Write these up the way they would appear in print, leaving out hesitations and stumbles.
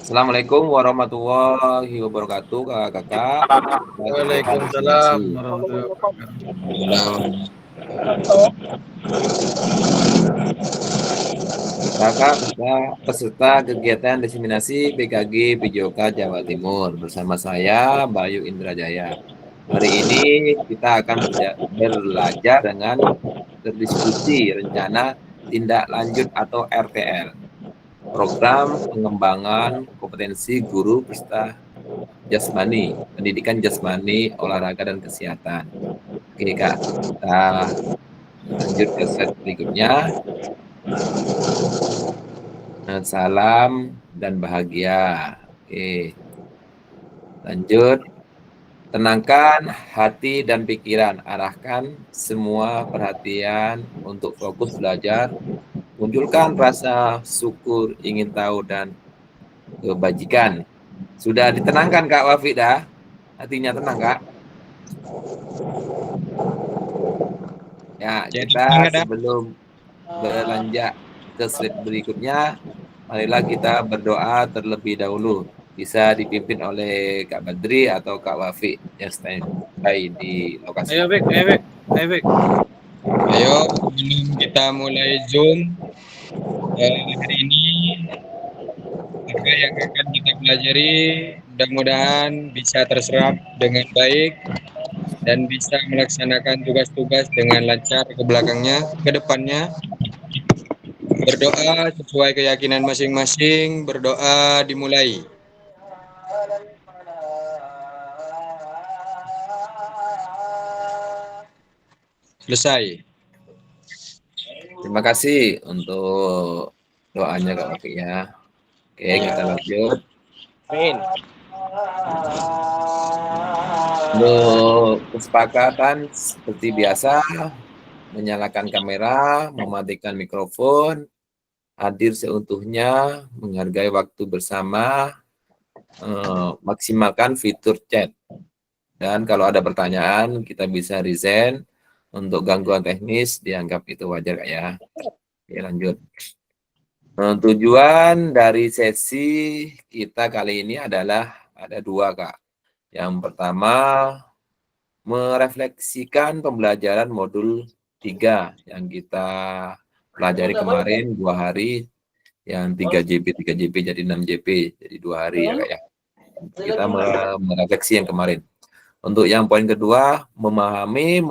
Assalamualaikum warahmatullahi wabarakatuh, kakak-kakak. Kita kegiatan Waalaikumsalam destinasi. warahmatullahi wabarakatuh. Nah, kakak peserta kegiatan destinasi BKG PJOK Jawa Timur bersama saya Bayu Indrajaya. Hari ini kita akan belajar dengan berdiskusi rencana tindak lanjut atau RTL, program pengembangan kompetensi guru peserta jasmani, pendidikan jasmani, olahraga dan kesehatan. Oke Kak, kita lanjut ke slide berikutnya. Salam dan bahagia. Oke, lanjut. Tenangkan hati dan pikiran, arahkan semua perhatian untuk fokus belajar, munculkan rasa syukur, ingin tahu, dan kebajikan. Sudah ditenangkan Kak Wafidah? Hatinya tenang Kak? Ya, Jadi kita semangat, sebelum beranjak ke slide berikutnya, marilah kita berdoa terlebih dahulu. Bisa dipimpin oleh Kak Badri atau Kak Wafi yang standby di lokasi. Ayo Bek, ayo Bek, ayo Bek. ayo sebelum kita mulai Zoom hari ini, apa yang akan kita pelajari mudah-mudahan bisa terserap dengan baik dan bisa melaksanakan tugas-tugas dengan lancar ke belakangnya, ke depannya. Berdoa sesuai keyakinan masing-masing, berdoa dimulai. Selesai. Terima kasih untuk doanya Kak Wafi ya. Oke, kita lanjut. Untuk kesepakatan seperti biasa, menyalakan kamera, mematikan mikrofon, hadir seutuhnya, menghargai waktu bersama, maksimalkan fitur chat. Dan kalau ada pertanyaan, kita bisa resign. Untuk gangguan teknis, dianggap itu wajar Kak ya. Oke, lanjut. Tujuan dari sesi kita kali ini adalah ada dua Kak. Yang pertama, merefleksikan pembelajaran modul 3 yang kita pelajari kemarin 2 hari, yang 3 JP jadi 6 JP, jadi 2 hari ya Kak ya. Kita merefleksi yang kemarin. Untuk yang poin kedua, memahami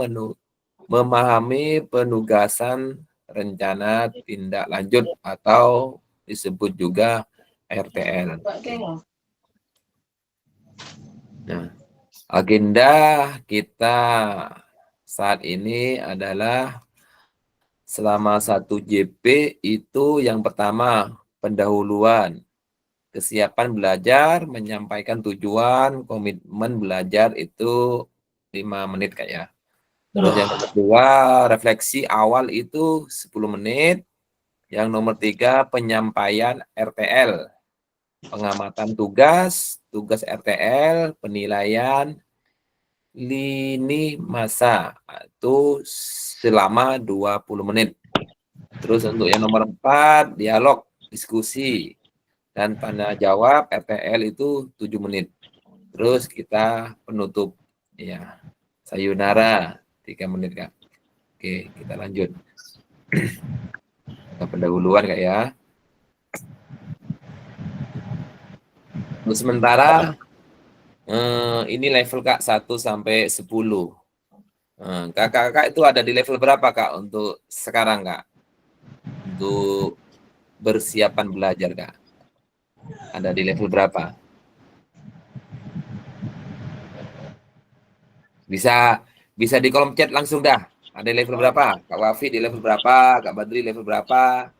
penugasan rencana tindak lanjut atau disebut juga RTL. Nah, agenda kita saat ini adalah selama 1 JP itu yang pertama pendahuluan, kesiapan belajar, menyampaikan tujuan, komitmen belajar itu 5 menit Kak ya. Terus yang kedua, refleksi awal itu 10 menit. Yang nomor 3, penyampaian RTL. Pengamatan tugas, tugas RTL, penilaian, lini masa. Itu selama 20 menit. Terus untuk yang nomor 4, dialog, diskusi. Dan tanya jawab RTL itu 7 menit. Terus kita penutup. Ya, sayonara 3 menit Kak. Oke, kita lanjut. Pendahuluan Kak ya. Untuk sementara ini level Kak 1 sampai 10. Kakak-kakak itu ada di level berapa Kak untuk sekarang Kak? Untuk bersiapan belajar Kak. Ada di level berapa? Bisa di kolom chat langsung dah. Ada di level berapa? Kak Wafi di level berapa? Kak Badri level berapa?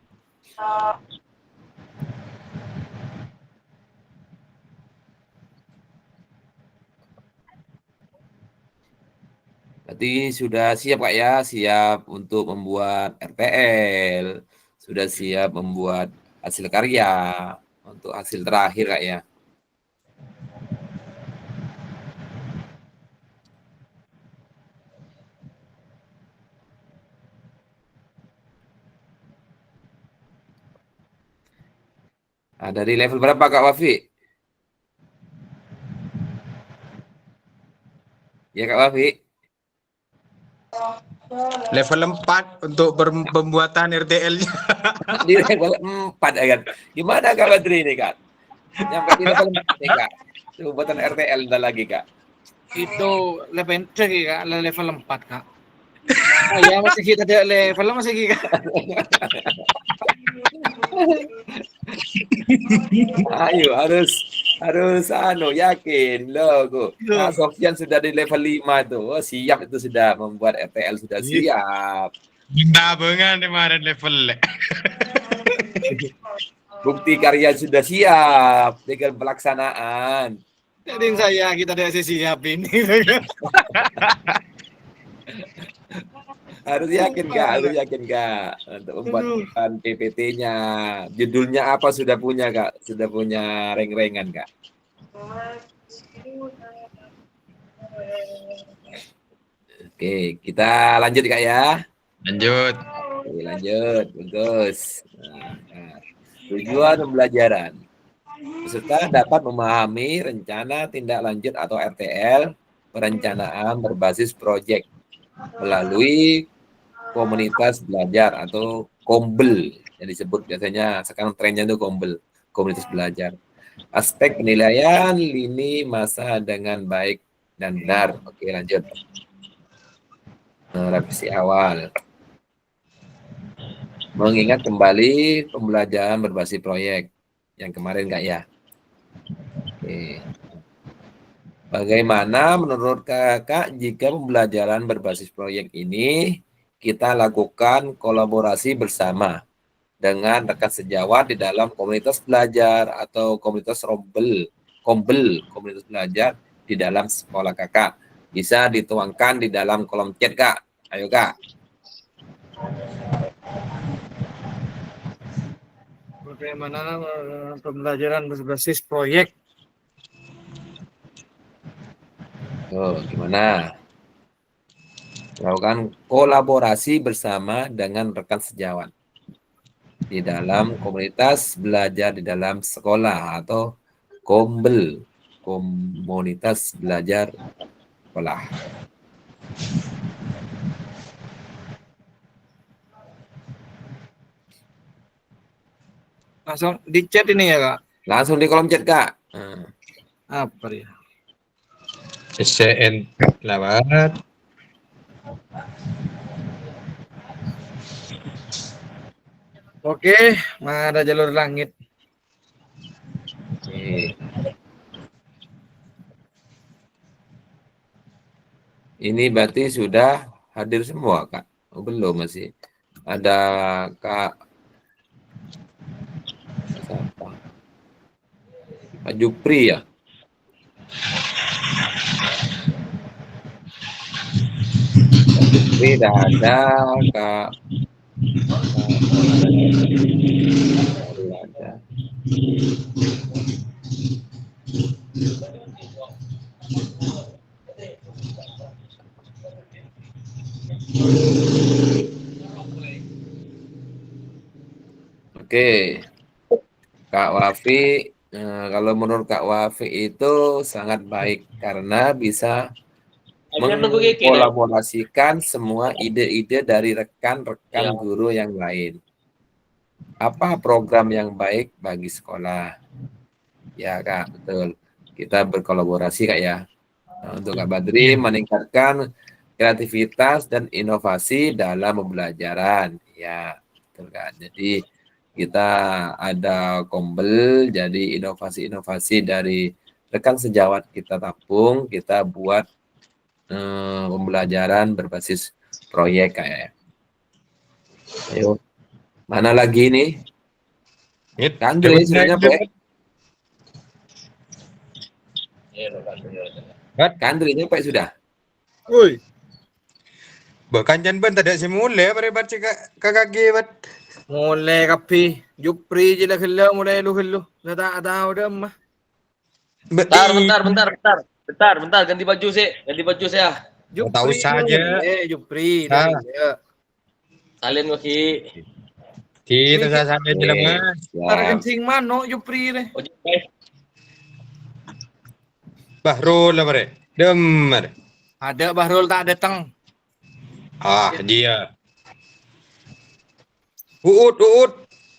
Berarti sudah siap Kak ya, siap untuk membuat RTL, sudah siap membuat hasil karya, untuk hasil terakhir Kak ya. Dari level berapa Kak Wafi? Ya Kak Wafi. Level 4 untuk pembuatan RTL-nya. Di level 4 ya kan. Gimana Kak Badri ini Kak? Nyampe di level 4 nih Kak. Itu buatan RTL udah lagi Kak. Itu level Kak, level 4 Kak. Ya masih kita ada level masih kita. Ayo harus yakin loh. Kak Sofyan sudah di level 5 tuh. Oh, siap itu sudah membuat RTL sudah siap. Benda banget kemarin level. Bukti karya sudah siap dengan pelaksanaan. Jadi saya kita ada sesi siap ini. Harus yakin Kak untuk membuat PPT-nya. Judulnya apa sudah punya Kak? Sudah punya reng-rengan Kak? Oke, kita lanjut Kak ya. Lanjut. Oke, lanjut, bagus. Tujuan pembelajaran. Peserta dapat memahami rencana tindak lanjut atau RTL, perencanaan berbasis proyek melalui komunitas belajar atau kombel yang disebut biasanya sekarang trennya itu kombel, komunitas belajar. Aspek penilaian lini masa dengan baik dan benar. Oke, lanjut. Revisi awal. Mengingat kembali pembelajaran berbasis proyek yang kemarin Kak ya. Oke. Bagaimana menurut Kakak jika pembelajaran berbasis proyek ini kita lakukan kolaborasi bersama dengan rekan sejawat di dalam komunitas belajar atau komunitas kombel komunitas belajar di dalam sekolah Kakak. Bisa dituangkan di dalam kolom chat Kak. Ayo Kak. Bagaimana pembelajaran berbasis proyek? Oh, gimana? Lakukan kolaborasi bersama dengan rekan sejawat di dalam komunitas belajar di dalam sekolah atau kombel, komunitas belajar sekolah. Langsung di chat ini ya Kak? Langsung di kolom chat Kak. Apa ya? SCN lewat. Oke, ada jalur langit. Oke. Ini berarti sudah hadir semua Kak? Oh, belum masih. Ada Kak siapa? Pak Jupri ya? Tidak ada Kak. Baru ada. Oke, Kak Wafi, kalau menurut Kak Wafi itu sangat baik karena bisa mengkolaborasikan semua ide-ide dari rekan-rekan guru yang lain. Apa program yang baik bagi sekolah? Ya Kak, betul. Kita berkolaborasi Kak ya. Untuk Kak Badri meningkatkan kreativitas dan inovasi dalam pembelajaran. Ya, betul kan. Jadi kita ada kombel, jadi inovasi-inovasi dari rekan sejawat kita tampung, kita buat pembelajaran berbasis proyek kayak. Ayo, mana lagi nih? Kandri sudah nyampe. Kandri nyampe sudah. Woi. Bahkan jan ban tidak simule pada baca kakak gebat. Mulai kapi, Jupri je lah kelak mulai lu. Dah tak tahu dah mah. Bentar, ganti baju saya. Tahu saja. Jupri. Ah. Ya. Salin kaki. Kita sama aja lah mas. Cara Siap. kencing mano Jupri deh. Ojek baik. Bahrul lah bre. Demar. Ada Bahrul tak datang. Ah dia. Uut.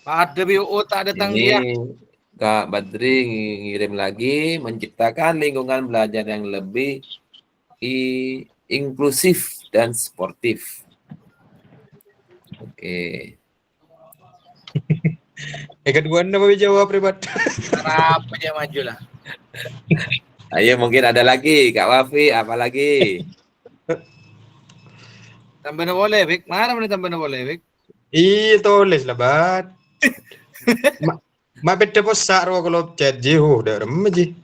Ada BO tak datang dia. Ini Kak Badri ngirim lagi menciptakan lingkungan belajar yang lebih inklusif dan sportif. Oke. Kedua apa jawab privat? Harap aja maju lah. Ayo mungkin ada lagi Kak Wafi, apa lagi? Tambah na boleh, Vic. Mana mana tambah na boleh, Vic? Iya tulis lah bat. Ma beda besar kalau chat jiho dah remaji.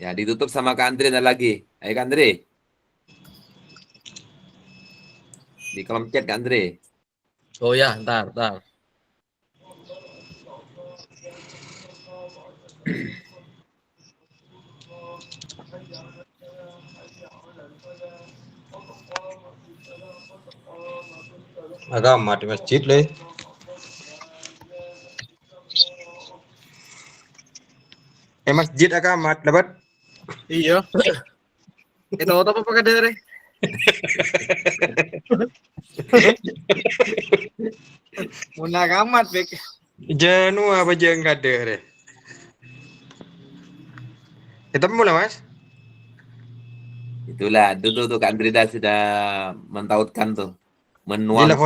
Ya ditutup sama Kak Andre ada lagi. Ayo Kak Andre. Di kolom chat Kak Andre. Oh ya, ntar. Agama di masjid lah. Masjid agama dapat. Iya. Itu apa pakai dere? Muna kamat, Vic. Janu apa jeng kada deh. Kita mulai mas. Itulah dulu tuh Kak Andre sudah mentautkan tuh. Gila,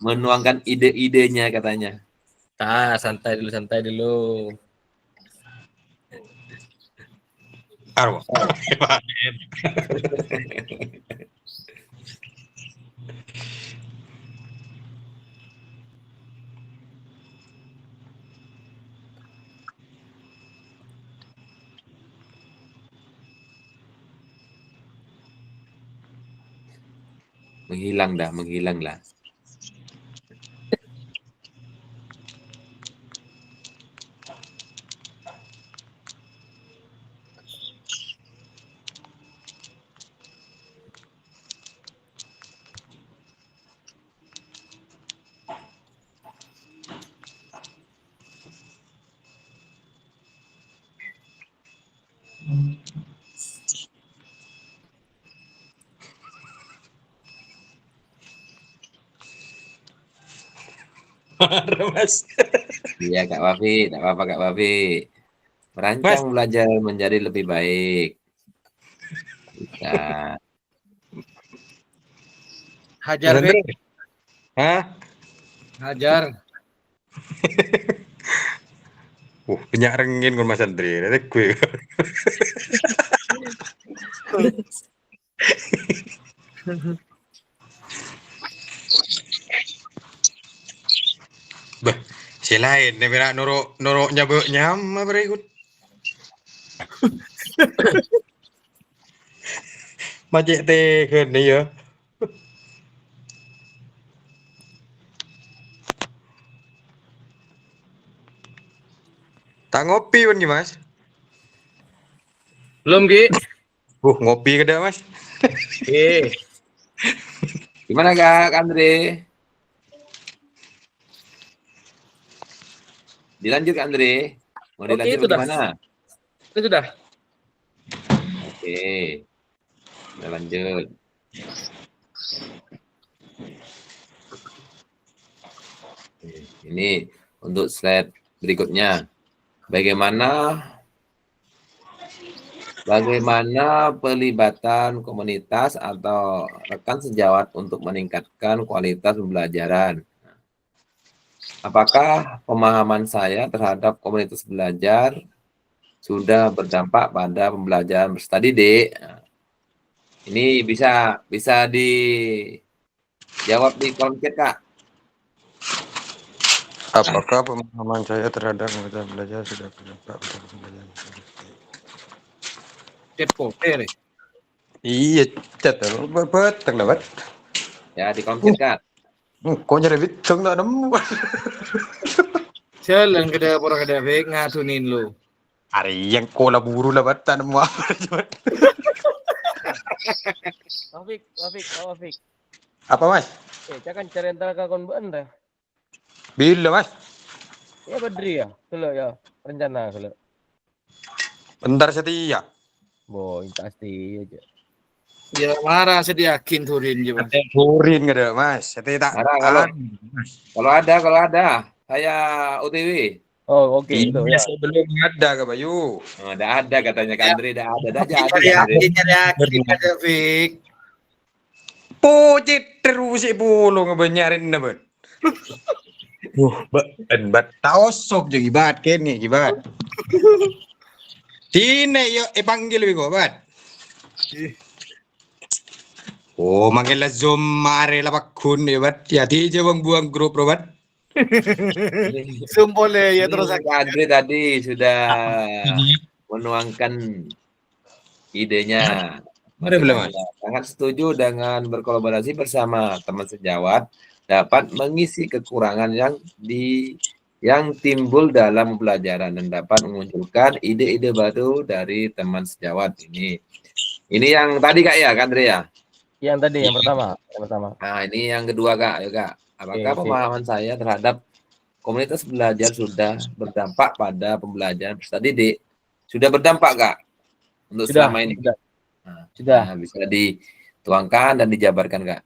Menuangkan ide-idenya katanya. Santai dulu. Arwah. Menghilang lah. Mas. Iya Kak Wafi, tidak apa-apa Kak Wafi. Merancang belajar menjadi lebih baik. Bisa. Hajar, Vic. Hah? Hajar. Banyak rengin kon Mas Andre, nanti gue. Bah, si lain nih berak norok nyam apa ikut. Macet teh kan ya. Tak ngopi kan Mas? Belum, Ki? Ngopi kada Mas? Gimana Kak Andre? Dilanjut Kak Andre. Mau Oke, dilanjut itu dah. gimana? Itu sudah. Oke. Kita lanjut. Ini untuk slide berikutnya. Bagaimana pelibatan komunitas atau rekan sejawat untuk meningkatkan kualitas pembelajaran? Apakah pemahaman saya terhadap komunitas belajar sudah berdampak pada pembelajaran berstudi, Dek? Ini bisa dijawab di kolom chat, Kak. Apakah pemahaman saya terhadap komunitas belajar sudah berdampak pada pembelajaran? Chat koper. Iya, cat betul dapat. Ya, di kolom chat, Kak. Kok nyari bitong tak nemu. Jalan ke dapur ke Vic ngatunin lu. Hari yang kola buru lah batan mau apa coba. Wafik. Apa Mas? Jangan cari antara kakon anda. Bila Mas? Ya Badri ya, kalau ya rencana kalau. Bentar setia. Boy, pasti aja. Ya marah saya yakin turin je Mas. Turin nggak ada Mas. Setia tak. Marah kalau ada, saya OTW. Oh, oke itu Iya, ya. saya belum ada Kak Bayu. Oh, ada katanya Kak Andre, dah ada, dah jadi Nyari Kak Andre. yakin aja Fik. Pocit terus si pulo ngebenyarin na ba? Bat taosok jo gibat kene gibat. Tine yo ipanggil ko bat. Oh, manggil la zoom mare la bakun ya bat. Ya ti je buang grup robat. Sumpole ya terus Kak Andre tadi sudah menuangkan idenya. Ada belum Mas? Sangat setuju dengan berkolaborasi bersama teman sejawat dapat mengisi kekurangan yang timbul dalam pembelajaran dan dapat memunculkan ide-ide baru dari teman sejawat ini. Ini yang tadi Kak ya, Kak Andre ya? Yang tadi yang pertama. Nah, ini yang kedua Kak, ya Kak. Apakah Oke. pemahaman saya terhadap komunitas belajar sudah berdampak pada pembelajaran peserta didik? Sudah berdampak Kak untuk Sudah, selama ini? sudah. Nah, bisa dituangkan dan dijabarkan Kak.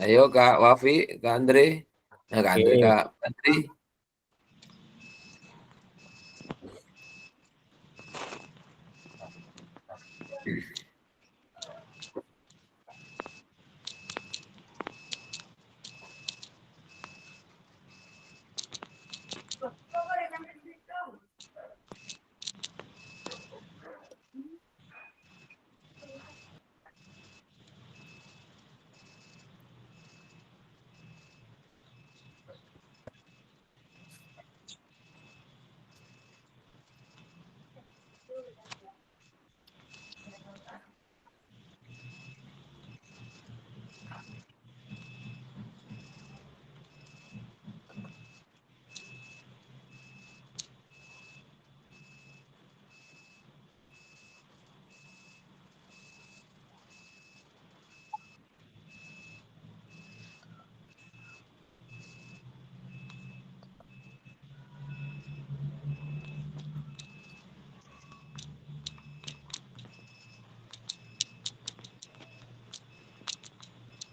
Ayo Kak Wafi, Kak Andre. Nah, Kak Andre, Oke. Kak Andri.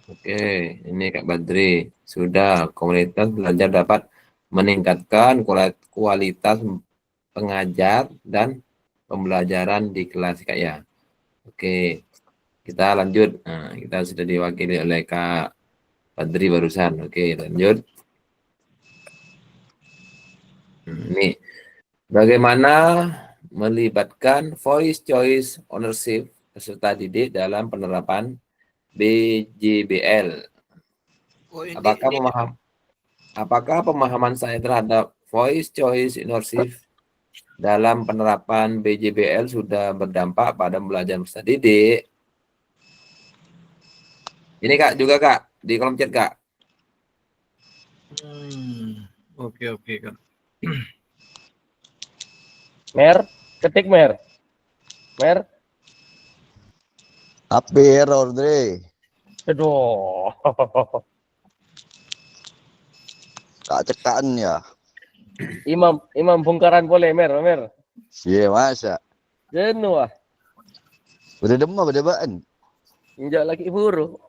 Oke, ini Kak Badri. Sudah, komunitas belajar dapat meningkatkan kualitas pengajar dan pembelajaran di kelas Kak ya. Oke, kita lanjut. Nah, kita sudah diwakili oleh Kak Badri barusan. Oke, lanjut. Ini bagaimana melibatkan voice choice ownership peserta didik dalam penerapan BJBL. Oh, Apakah pemahaman saya terhadap voice choice ownership dalam penerapan BJBL sudah berdampak pada pembelajaran peserta didik? Ini Kak juga Kak di kolom chat Kak. Oke Kak. Ketik Mer. Apa error Dre? Aduh. Tak cekaan ya. Imam bongkaran boleh, Mer. Iya masa. Jenuh ah. Udah demam, udah baan. Injak lagi buruk.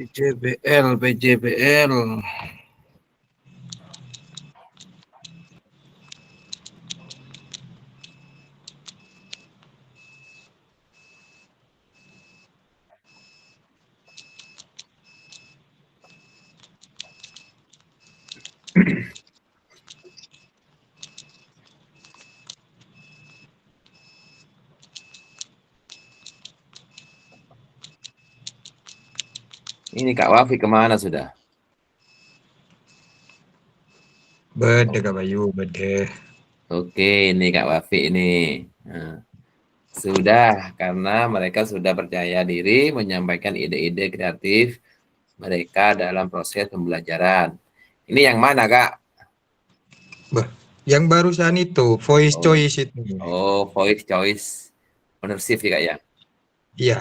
PJBL. Ini Kak Wafi kemana sudah? Bede Kak Bayu, bede. Oke, ini Kak Wafi ini. Nah, sudah, karena mereka sudah percaya diri menyampaikan ide-ide kreatif mereka dalam proses pembelajaran. Ini yang mana, Kak? Yang barusan itu, voice Oh. choice itu. Oh, voice choice ownership ya, Kak ya? Iya,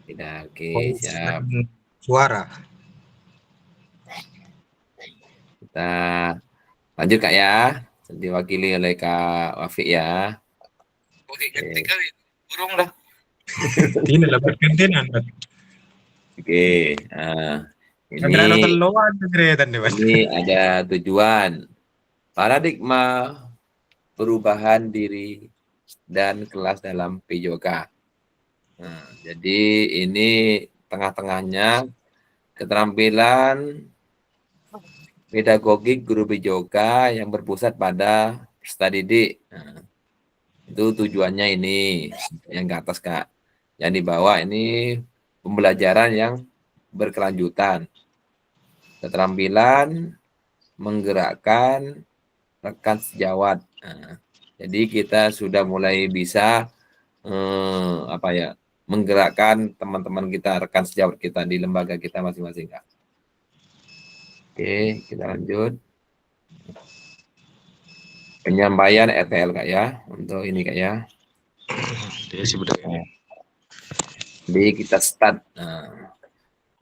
Tidak, oke, voice siap. dan suara. Kita lanjut, Kak ya. Diwakili oleh Kak Wafi ya. Oke, ganti kali. Burung dah. Ini lah bergantian. Oke, nah, Kagak nonton ini loan kegiatan deh, Mas. ini ada tujuan. Paradigma perubahan diri dan kelas dalam PJOK. Nah, jadi ini tengah-tengahnya keterampilan pedagogik guru PJOK yang berpusat pada peserta didik. Nah, itu tujuannya ini yang ke atas, Kak. Yang di bawah ini pembelajaran yang berkelanjutan. Keterampilan menggerakkan rekan sejawat. Nah, jadi kita sudah mulai bisa menggerakkan teman-teman kita, rekan sejawat kita di lembaga kita masing-masing, Kak. Oke, kita lanjut. Penyampaian RTL, Kak ya, untuk ini, Kak ya. Jadi kita start. Nah,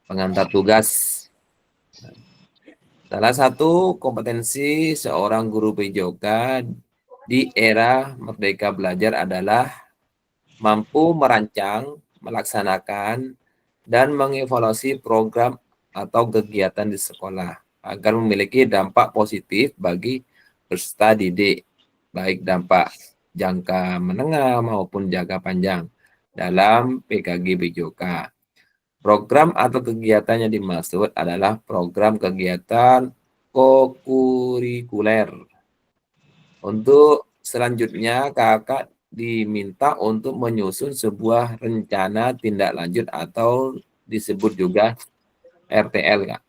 pengantar tugas. Salah satu kompetensi seorang guru PJOK di era Merdeka Belajar adalah mampu merancang, melaksanakan, dan mengevaluasi program atau kegiatan di sekolah agar memiliki dampak positif bagi peserta didik, baik dampak jangka menengah maupun jangka panjang dalam PKG PJOK. Program atau kegiatan yang dimaksud adalah program kegiatan kokurikuler. Untuk selanjutnya, kakak diminta untuk menyusun sebuah rencana tindak lanjut atau disebut juga RTL, Kak,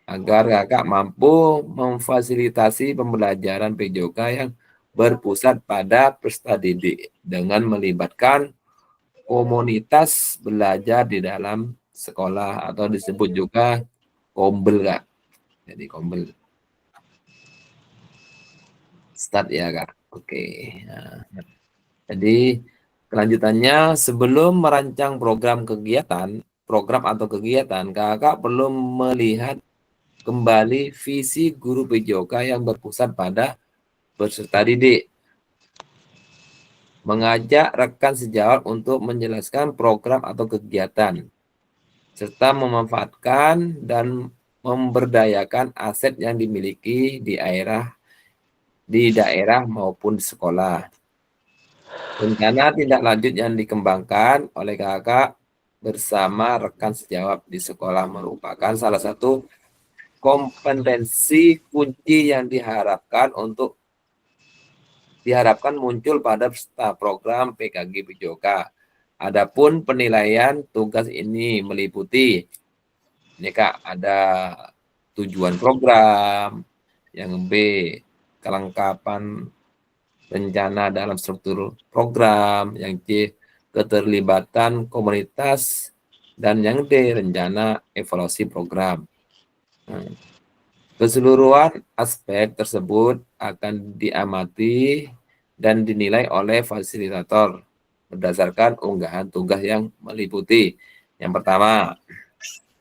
agar kakak mampu memfasilitasi pembelajaran PJOK yang berpusat pada peserta didik dengan melibatkan komunitas belajar di dalam sekolah atau disebut juga kombel, Kak. Jadi kombel. Start ya, Kak. Oke. Nah, jadi kelanjutannya, sebelum merancang program atau kegiatan, kakak perlu melihat kembali visi guru PJOK yang berpusat pada peserta didik. Mengajak rekan sejawat untuk menjelaskan program atau kegiatan, serta memanfaatkan dan memberdayakan aset yang dimiliki di daerah maupun di sekolah. Rencana tindak lanjut yang dikembangkan oleh kakak bersama rekan sejawat di sekolah merupakan salah satu kompetensi kunci yang diharapkan muncul pada peserta program PKG PJOK Adapun penilaian tugas ini meliputi, ini Kak, ada tujuan program, yang B, kelengkapan rencana dalam struktur program, yang C, keterlibatan komunitas, dan yang D, rencana evaluasi program. Keseluruhan aspek tersebut akan diamati dan dinilai oleh fasilitator berdasarkan unggahan tugas yang meliputi. Yang pertama,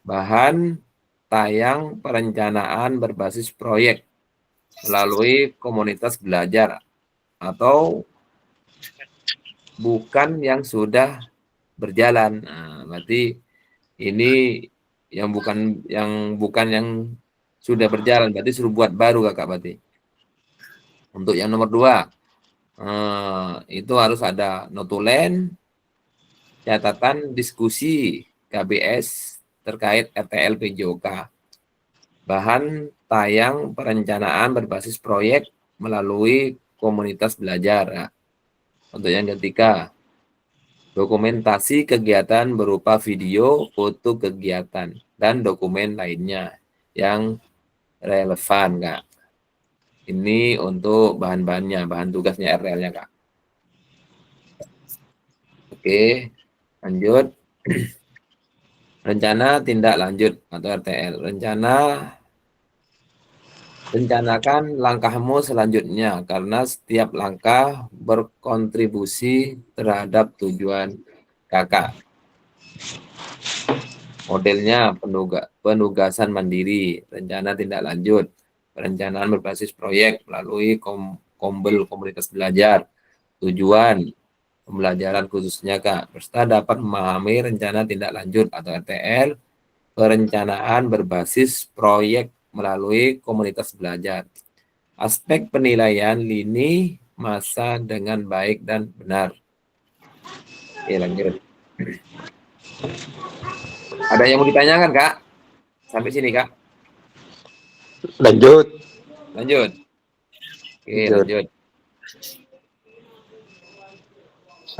bahan tayang perencanaan berbasis proyek melalui komunitas belajar atau bukan yang sudah berjalan. Nah, berarti ini yang bukan yang sudah berjalan, berarti suruh buat baru Kakak berarti. Untuk yang nomor 2, itu harus ada notulen, catatan diskusi KBS terkait RTL PJOK. Bahan tayang perencanaan berbasis proyek melalui komunitas belajar. Nah, untuk yang ketiga, dokumentasi kegiatan berupa video, foto kegiatan, dan dokumen lainnya yang relevan, Kak. Ini untuk bahan-bahannya, bahan tugasnya RTL-nya, Kak. Oke, lanjut. Rencana tindak lanjut atau RTL. Rencanakan langkahmu selanjutnya karena setiap langkah berkontribusi terhadap tujuan Kakak. Modelnya penugasan mandiri, rencana tindak lanjut, perencanaan berbasis proyek melalui kombel komunitas belajar. Tujuan pembelajaran khususnya Kak, peserta dapat memahami rencana tindak lanjut atau RTL, perencanaan berbasis proyek melalui komunitas belajar. Aspek penilaian lini masa dengan baik dan benar. Oke, lanjut. Ada yang mau ditanyakan, Kak? Sampai sini, Kak? Lanjut. Lanjut. Oke, lanjut.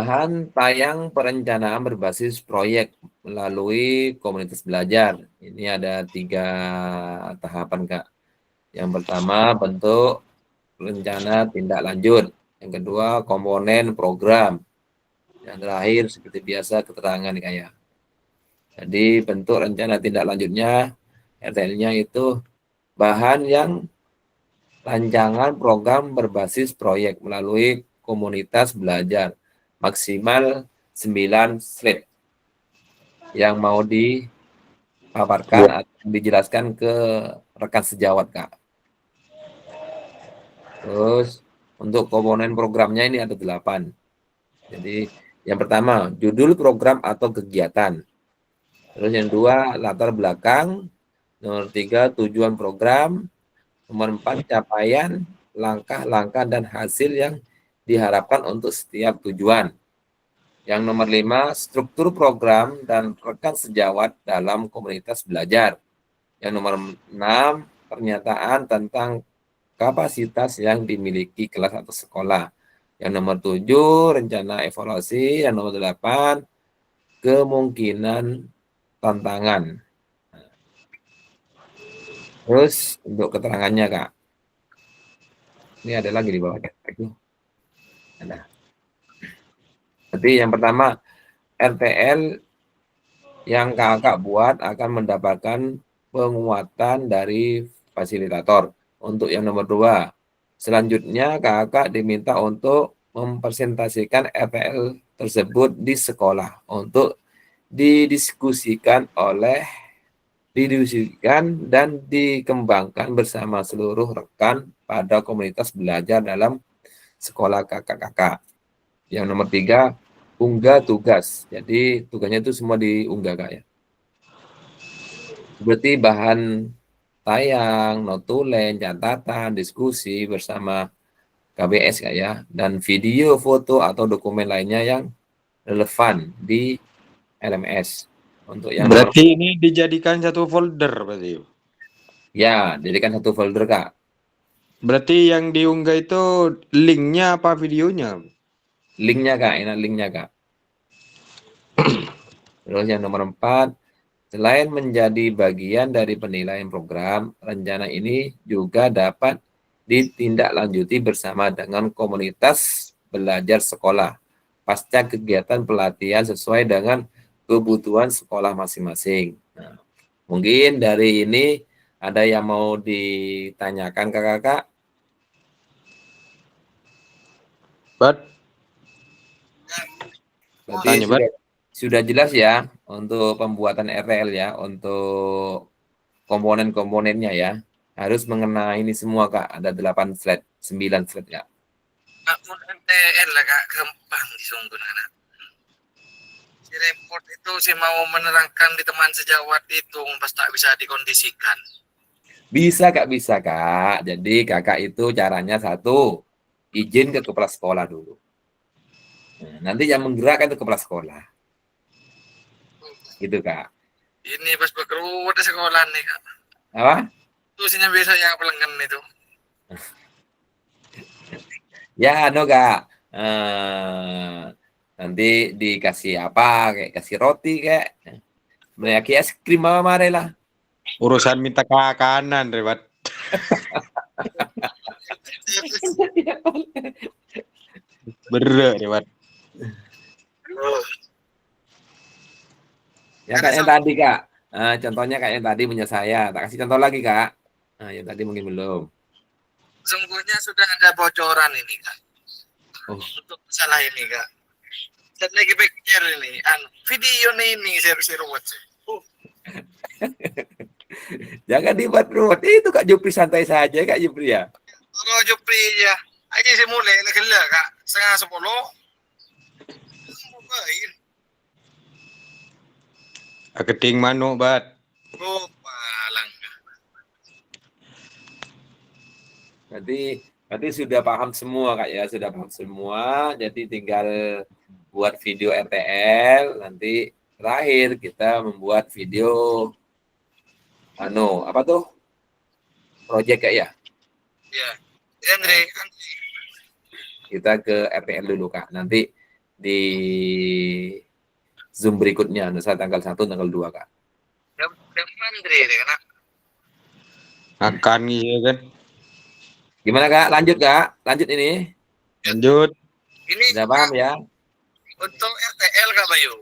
Bahan tayang perencanaan berbasis proyek melalui komunitas belajar. Ini ada 3 tahapan, Kak. Yang pertama, bentuk rencana tindak lanjut. Yang kedua, komponen program. Yang terakhir, seperti biasa, keterangan Kak ya. Jadi, bentuk rencana tindak lanjutnya, RTL-nya itu bahan yang rancangan program berbasis proyek melalui komunitas belajar. Maksimal 9 slide yang mau dipaparkan atau dijelaskan ke rekan sejawat, Kak. Terus untuk komponen programnya ini ada 8. Jadi yang pertama, judul program atau kegiatan. Terus yang 2, latar belakang. Nomor 3, tujuan program. Nomor 4, capaian, langkah-langkah dan hasil yang diharapkan untuk setiap tujuan. Yang nomor 5, struktur program dan rekan sejawat dalam komunitas belajar. Yang nomor 6, pernyataan tentang kapasitas yang dimiliki kelas atau sekolah. Yang nomor 7, rencana evaluasi. Yang nomor 8, kemungkinan tantangan. Terus untuk keterangannya, Kak. Ini ada lagi di bawah. Ada. Jadi yang pertama, RTL yang kakak buat akan mendapatkan penguatan dari fasilitator. Untuk yang nomor 2, selanjutnya kakak diminta untuk mempresentasikan RTL tersebut di sekolah untuk didiskusikan dan dikembangkan bersama seluruh rekan pada komunitas belajar dalam sekolah kakak-kakak. Yang nomor 3, unggah tugas. Jadi tugasnya itu semua diunggah, Kak ya. Berarti bahan tayang, notulen, catatan, diskusi bersama KBS, Kak ya, dan video, foto atau dokumen lainnya yang relevan di LMS. Untuk yang berarti ini dijadikan satu folder berarti. Ya, jadikan satu folder, Kak. Berarti yang diunggah itu linknya apa videonya? Linknya, Kak, enak linknya, Kak. Terus yang nomor 4, selain menjadi bagian dari penilaian program, rencana ini juga dapat ditindaklanjuti bersama dengan komunitas belajar sekolah pasca kegiatan pelatihan sesuai dengan kebutuhan sekolah masing-masing. Nah, mungkin dari ini ada yang mau ditanyakan kakak-kakak? Bat, Berarti tanya, Bat. sudah jelas ya untuk pembuatan RTL ya, untuk komponen-komponennya ya. Harus mengenai ini semua Kak, ada 8 slide, 9 slide Kak. Namun MTL lah kak, gampang disungguh anak. Si report itu si mau menerangkan di teman sejawat itu pas tak bisa dikondisikan. Bisa Kak. Jadi kakak itu caranya satu, izin ke kepala sekolah dulu. Nah, nanti yang menggerakkan itu kepala sekolah. Gitu Kak. Ini pas berkerut di sekolah nih kak. Apa? Tusinya biasa yang pelengan itu. Ya, Kak. Nanti dikasih apa? Kayak kasih roti kayak. Kayak es krim apa mare lah. Urusan minta kanan, Rebat. Bener, Rebat. Ya kayak yang tadi Kak. Contohnya kayak yang tadi punya saya. Tak kasih contoh lagi Kak. Nah, yang tadi mungkin belum. Sungguhnya sudah ada bocoran ini kak. Untuk masalah ini kak. Dan lagi pikir ini, video ini seru-seruat sih. Jangan dibuat ruwet. Itu Kak Jupri santai saja Kak Jupri ya. Kalau Jupri ya, aja saya mulai lagi lah kak. 9:30. Baik. Aketing manuk, Bat. Oh, palang. Berarti sudah paham semua Kak ya, sudah paham semua. Jadi tinggal buat video RTL, nanti terakhir kita membuat video apa tuh? Project Kak ya. Ya. Andre. Kita ke RTL dulu Kak. Nanti di Zoom berikutnya, nusa tanggal 1, tanggal 2 Kak. Andre deh kak. Akan iya kan. Gimana Kak? Lanjut Kak? Lanjut ini? Lanjut. Ini Sudah paham ya? untuk RTL Kak Bayu.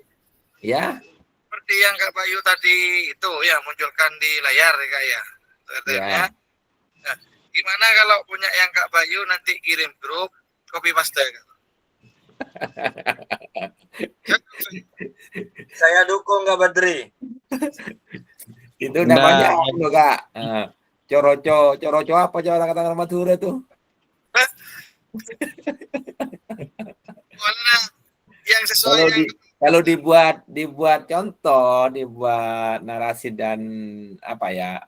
Ya? Seperti yang Kak Bayu tadi itu ya munculkan di layar ya Kak ya. RTL-nya. Ya. Nah, gimana kalau punya yang Kak Bayu nanti kirim grup copy paste Kak? Saya dukung Kak Badri. Itu namanya Kak. Coroco apa kata-kata Madura tuh? Mana yang sesuai Kalau dibuat contoh, dibuat narasi dan apa ya,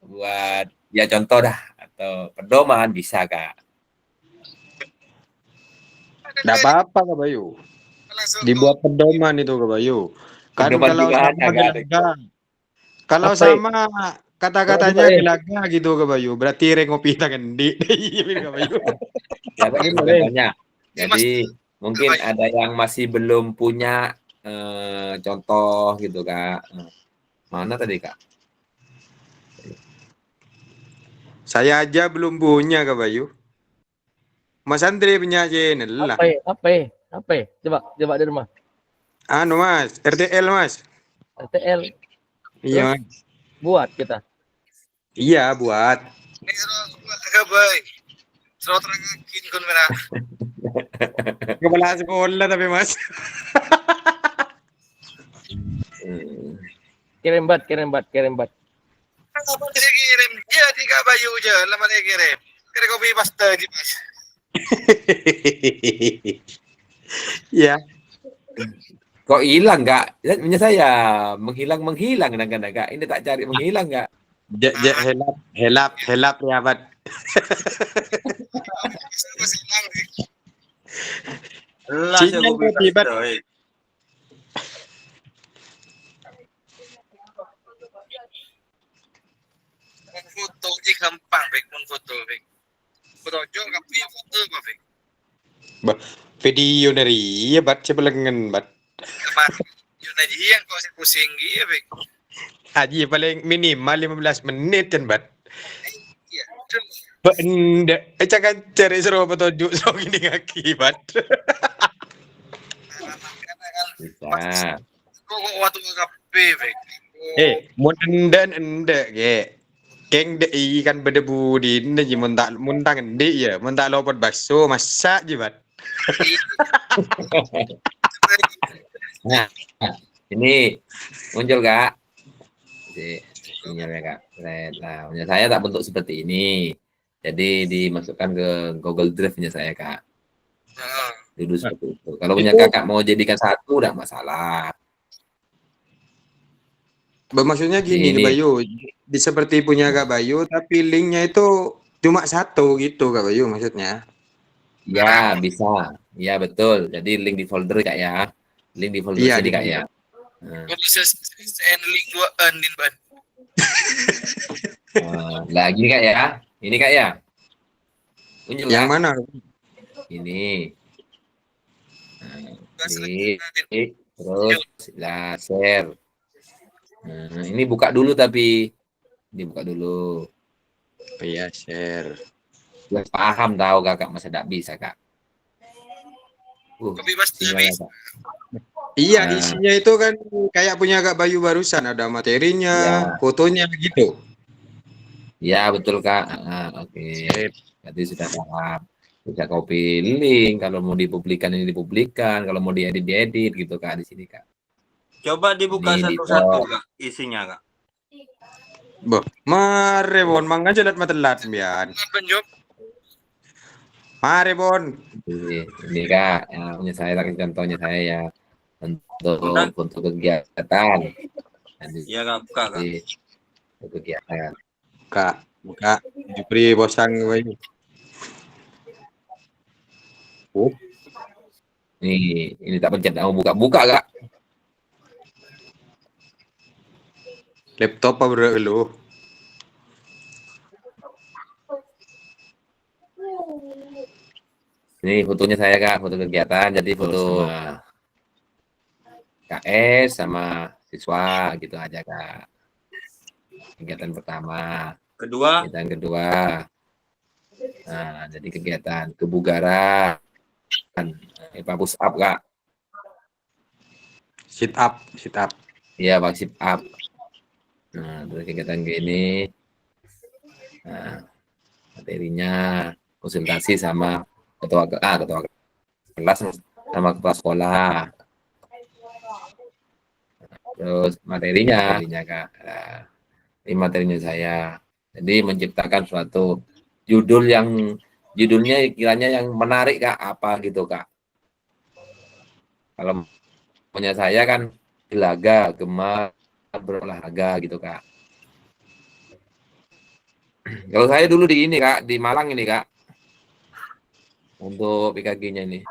buat ya contoh dah atau pedoman bisa Kak. Nggak apa-apa, Kak Bayu. Dibuat pedoman itu, Kak Bayu. Kan Pedoman kalau juga sama ada, Kak. gelaga, kalau Apa, sama kata-katanya Apa, gelaga gitu, Kak Bayu. Berarti rengopi tangan di, Kak Bayu. Ya, contohnya. Jadi mungkin ada yang masih belum punya contoh gitu Kak. Mana tadi Kak? Saya aja belum punya, Kak Bayu. Mas Andre punya channel lah. Apa? Coba di rumah. Anu Mas, RTL Mas. RTL Iya Mas. buat kita. Iya buat. Kak Bayu. Serot rangakin kun merah. Kepala sekolah tapi Mas. Kirim bat. Apa dia kirim? Jadi Kak Bayu aja lama dia kirim. Kira copy paste di Mas. Iya. Kok hilang Kak? Punya saya menghilang kadang-kadang Kak. Ini tak cari menghilang Kak. Helap ya Bat. Masih hilang. Lah Sinyal saya kopi tiba. paste. Foto di gampang Bek, mun foto Bek. Foto jo tapi foto apa Bek? Video dari iya Bat, coba lengan Bat. Kemarin aja yang kau pusing gitu, Bek. Haji paling minimal 15 menit kan, Bat. Iya, betul. Benda, cakap cari seru petunjuk so gini akibat. Karena kan Bisa. kok waktu kafe, Bek. Mun ende ke. Keng de ikan berdebu di ende ji muntang ende ya, muntang lopot bakso masak ji, Bat. Nah, ini muncul Kak. Sinyalnya Kak. Nah, punya saya tak bentuk seperti ini. Jadi dimasukkan ke Google Drive-nya saya Kak. Nah, Dulu seperti itu. Kalau punya Kakak mau jadikan satu, udah masalah. Maksudnya gini Ini. Bayu, di seperti punya Kak Bayu, tapi linknya itu cuma satu gitu Kak Bayu maksudnya. Ya, bisa. Ya, betul. Jadi link di folder Kak ya. Link di folder Iya, sini di Kak ya. Nah, kalau saya link dua andin ban. nah, gini Kak ya. Ini Kak ya. Muncul Yang Kak. mana? Ini. Nah, klik, terus lah share. Nah, ini buka dulu tapi dibuka dulu. Oh, iya, share. Ya, paham tahu Kakak masa tidak bisa Kak. Tapi pasti sinyalnya, bisa. Kak. Iya, Nah. isinya itu kan kayak punya Kak Bayu barusan, ada materinya, Iya. fotonya gitu. Ya betul Kak. Nah, oke. Sip. Berarti sudah paham. Bisa copy link kalau mau dipublikkan ini dipublikkan, kalau mau diedit diedit gitu Kak di sini Kak. Coba dibuka Ini satu-satu Kak, isinya Kak. Boh, mare Bon, mangga jelat matelat bian. Penjok. Mare Bon. Ini Kak, ya, punya saya kasih contohnya saya ya untuk kegiatan. Iya Kak, buka Kak. Untuk kegiatan. Buka. Jupri bosan Bayu. Ini tak pencet, mau buka Kak. Laptop apa bro lu? Ini fotonya saya Kak, foto kegiatan, jadi foto sama KS sama siswa gitu aja Kak. Kegiatan pertama. Kedua, Kegiatan kedua. Nah, jadi kegiatan kebugaran. Push up Kak. Sit up. Iya, Bang, sit up. Nah, terus kegiatan gini. Nah, materinya konsultasi sama ketua kelas sama kepala sekolah. Terus materinya Kak. Nah, ini materinya saya. Jadi menciptakan suatu judulnya kiranya yang menarik Kak, apa gitu Kak. Kalau punya saya kan gemar berolahraga gitu Kak. Kalau saya dulu di ini Kak, di Malang ini Kak. Untuk PKG-nya ini.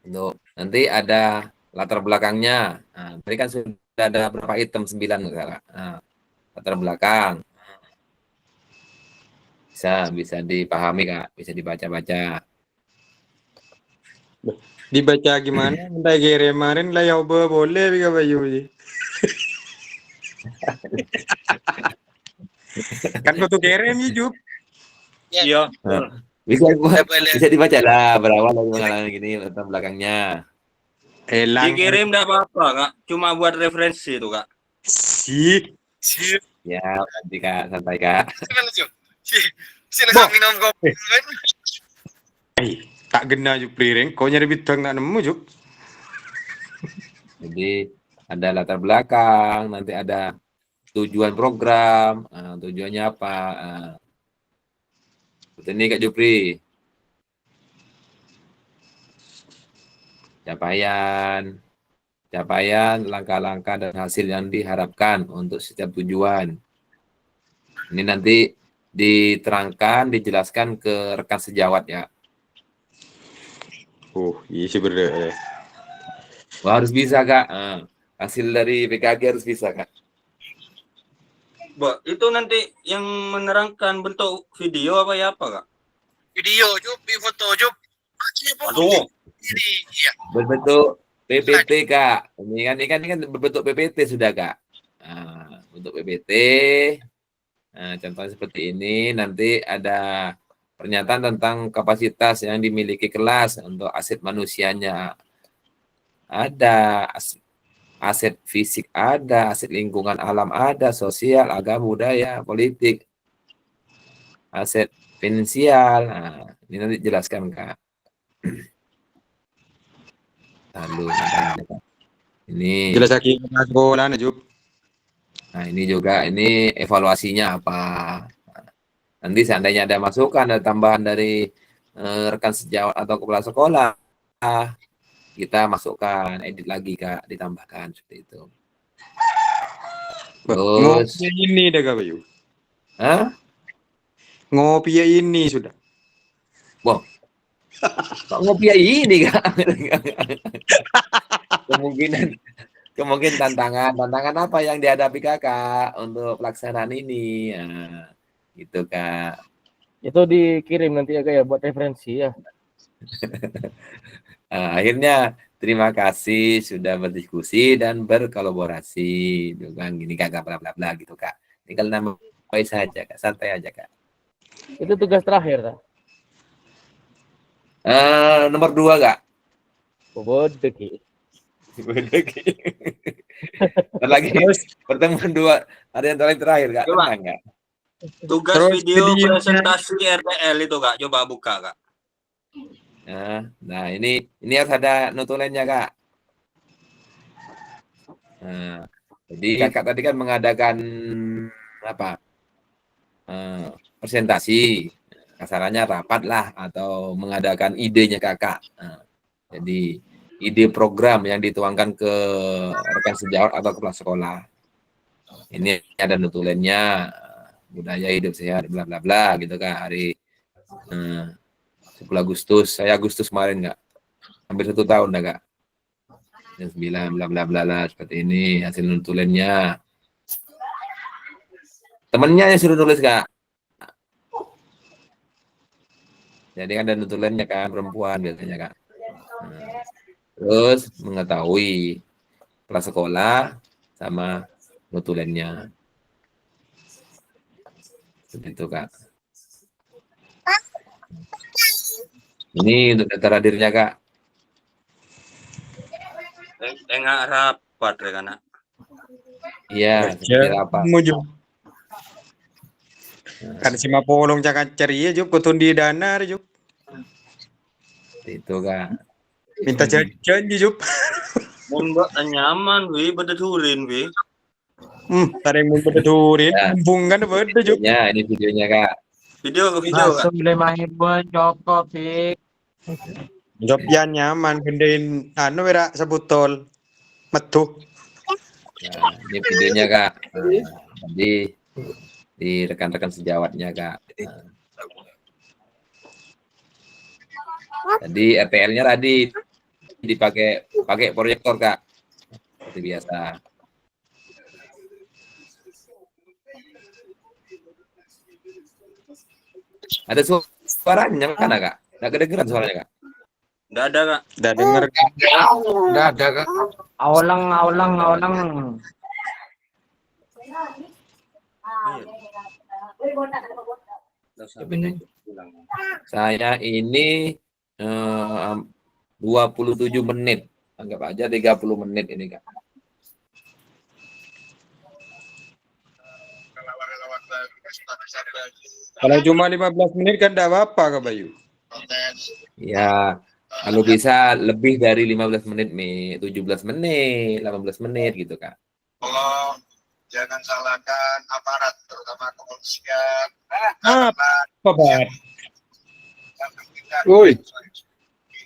Untuk nanti ada latar belakangnya. Nah, tadi kan sudah ada berapa item 9 Kak. Nah, latar belakang. Bisa dipahami Kak, bisa dibaca-baca. Dibaca gimana? Entah kemarin lah ya boleh Kak Bayu. Kan foto kirim hidup. iya. Bisa dibaca lah berawal dari pengalaman gini latar belakangnya. Dikirim enggak apa-apa Kak, cuma buat referensi itu Kak. Siap. Ya, nanti Kak, santai Kak. Sila minum kopi. Tak gena Jupri reng, kau nyari bitang nak nemu Jup. Jadi ada latar belakang, nanti ada tujuan program, tujuannya apa. Seperti ini Kak Jupri. Capaian, langkah-langkah dan hasil yang diharapkan untuk setiap tujuan. Ini nanti diterangkan, dijelaskan ke rekan sejawat ya. Iya sih bener. Wah, harus bisa Kak. Hasil dari PKG harus bisa Kak. Itu nanti yang menerangkan bentuk video apa ya apa Kak? Video Jup, di foto Jup. Akhirnya Aduh, Jadi, iya. Berbentuk PPT Kak. Ini kan berbentuk PPT sudah Kak. Nah, untuk PPT, nah, contohnya seperti ini. Nanti ada pernyataan tentang kapasitas yang dimiliki kelas untuk aset manusianya. Ada aset fisik, ada aset lingkungan alam, ada sosial, agama, budaya, politik, aset finansial. Nah, ini nanti jelaskan Kak. Lalu ini Jelas lagi sekolah Jup. nah ini juga ini evaluasinya apa. Nanti seandainya ada masukan, ada tambahan dari rekan sejawat atau kepala sekolah, kita masukkan, edit lagi Kak, ditambahkan seperti itu. Terus, Ngopi ini dah Kak Bayu. hah? Ngopi ini sudah. Wah, kok ngopi ini Kak? Kemungkinan tantangan apa yang dihadapi Kakak untuk pelaksanaan ini. Nah, gitu Kak. Itu dikirim nanti ya Kak ya buat referensi ya. Nah, akhirnya terima kasih sudah berdiskusi dan berkolaborasi. Dengan gini Kak, bla bla bla gitu Kak. Tinggal nambahin saja Kak, santai aja Kak. Itu tugas terakhir Kak. Nomor 2 Kak. Bodoh Ki. Ntar lagi pertemuan 2 ada yang paling terakhir Kak. Coba. Tenang Kak. tugas Terus video videonya. presentasi RTL itu Kak, coba buka Kak. Nah ini harus ada notulennya Kak. Nah, jadi Kakak tadi kan mengadakan apa? Presentasi. Kasarannya rapat lah atau mengadakan idenya Kakak. Nah, jadi ide program yang dituangkan ke rekan sejawat atau kepala sekolah. Ini ada notulennya, budaya hidup sehat, bla bla bla gitu Kak. Hari 10 Agustus, saya Agustus kemarin Kak. Hampir 1 tahun dah Kak. Yang 9 bla bla bla lah seperti ini hasil notulennya. Temennya yang suruh nulis Kak. Jadi kan ada notulennya kan perempuan biasanya Kak. Terus mengetahui kelas sekolah sama notulennya. Seperti itu Kak. Ini untuk daftar hadirnya Kak. Enggak rapat rekan. Iya, kira apa? Mujuk. Kan si mapolong jangan ceria Jup, kutun di dana Jup. Itu Kak. Minta jajan Jup. Enggak nyaman wi, bedeturin wi. Tadi mau bedeturin, Ya. mumpung kan beda Jup. Ya, ini videonya Kak. Video ke video Kak. Joko Fik. Job yang nyaman, gendein anu wira sebutol. Metu. Nah, ini videonya Kak. Nah, jadi di rekan-rekan sejawatnya Kak. Nah. Tadi RTL-nya tadi pakai proyektor Kak. Seperti biasa. Ada suaranya kan Kak? Nggak kedengeran suaranya Kak? Enggak ada Kak. Udah denger Nggak ada Kak. Aulang. Saya ini 27 menit. Anggap aja 30 menit ini Kak. Kalau cuma 15 menit kan enggak apa-apa Kak Bayu. Ya, kalau bisa lebih dari 15 menit, 17 menit, 18 menit gitu Kak. Tolong jangan salahkan aparat, terutama kepolisian. Apa Pak? Woi.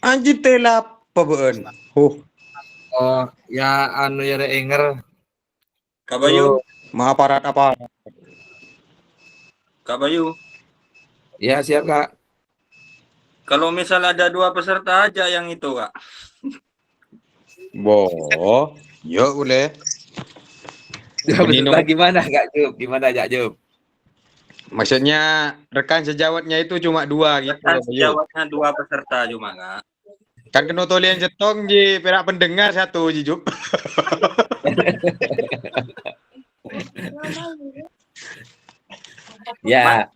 Anjir telap apa beun? Oh, ya anu ya enger. Kak Bayu, Mah aparat apa? Kak Bayu. Ya, siap Kak. Kalau misal ada 2 peserta aja yang itu Kak. Boh, yo boleh. Dua peserta gimana Kak Jub? Gimana Kak Jub? Maksudnya rekan sejawatnya itu cuma 2 gitu. Kan Kak Bayu. sejawatnya 2 peserta cuma Kak. Kan kena tolian jetong ji perak pendengar satu ji Jup. Ya,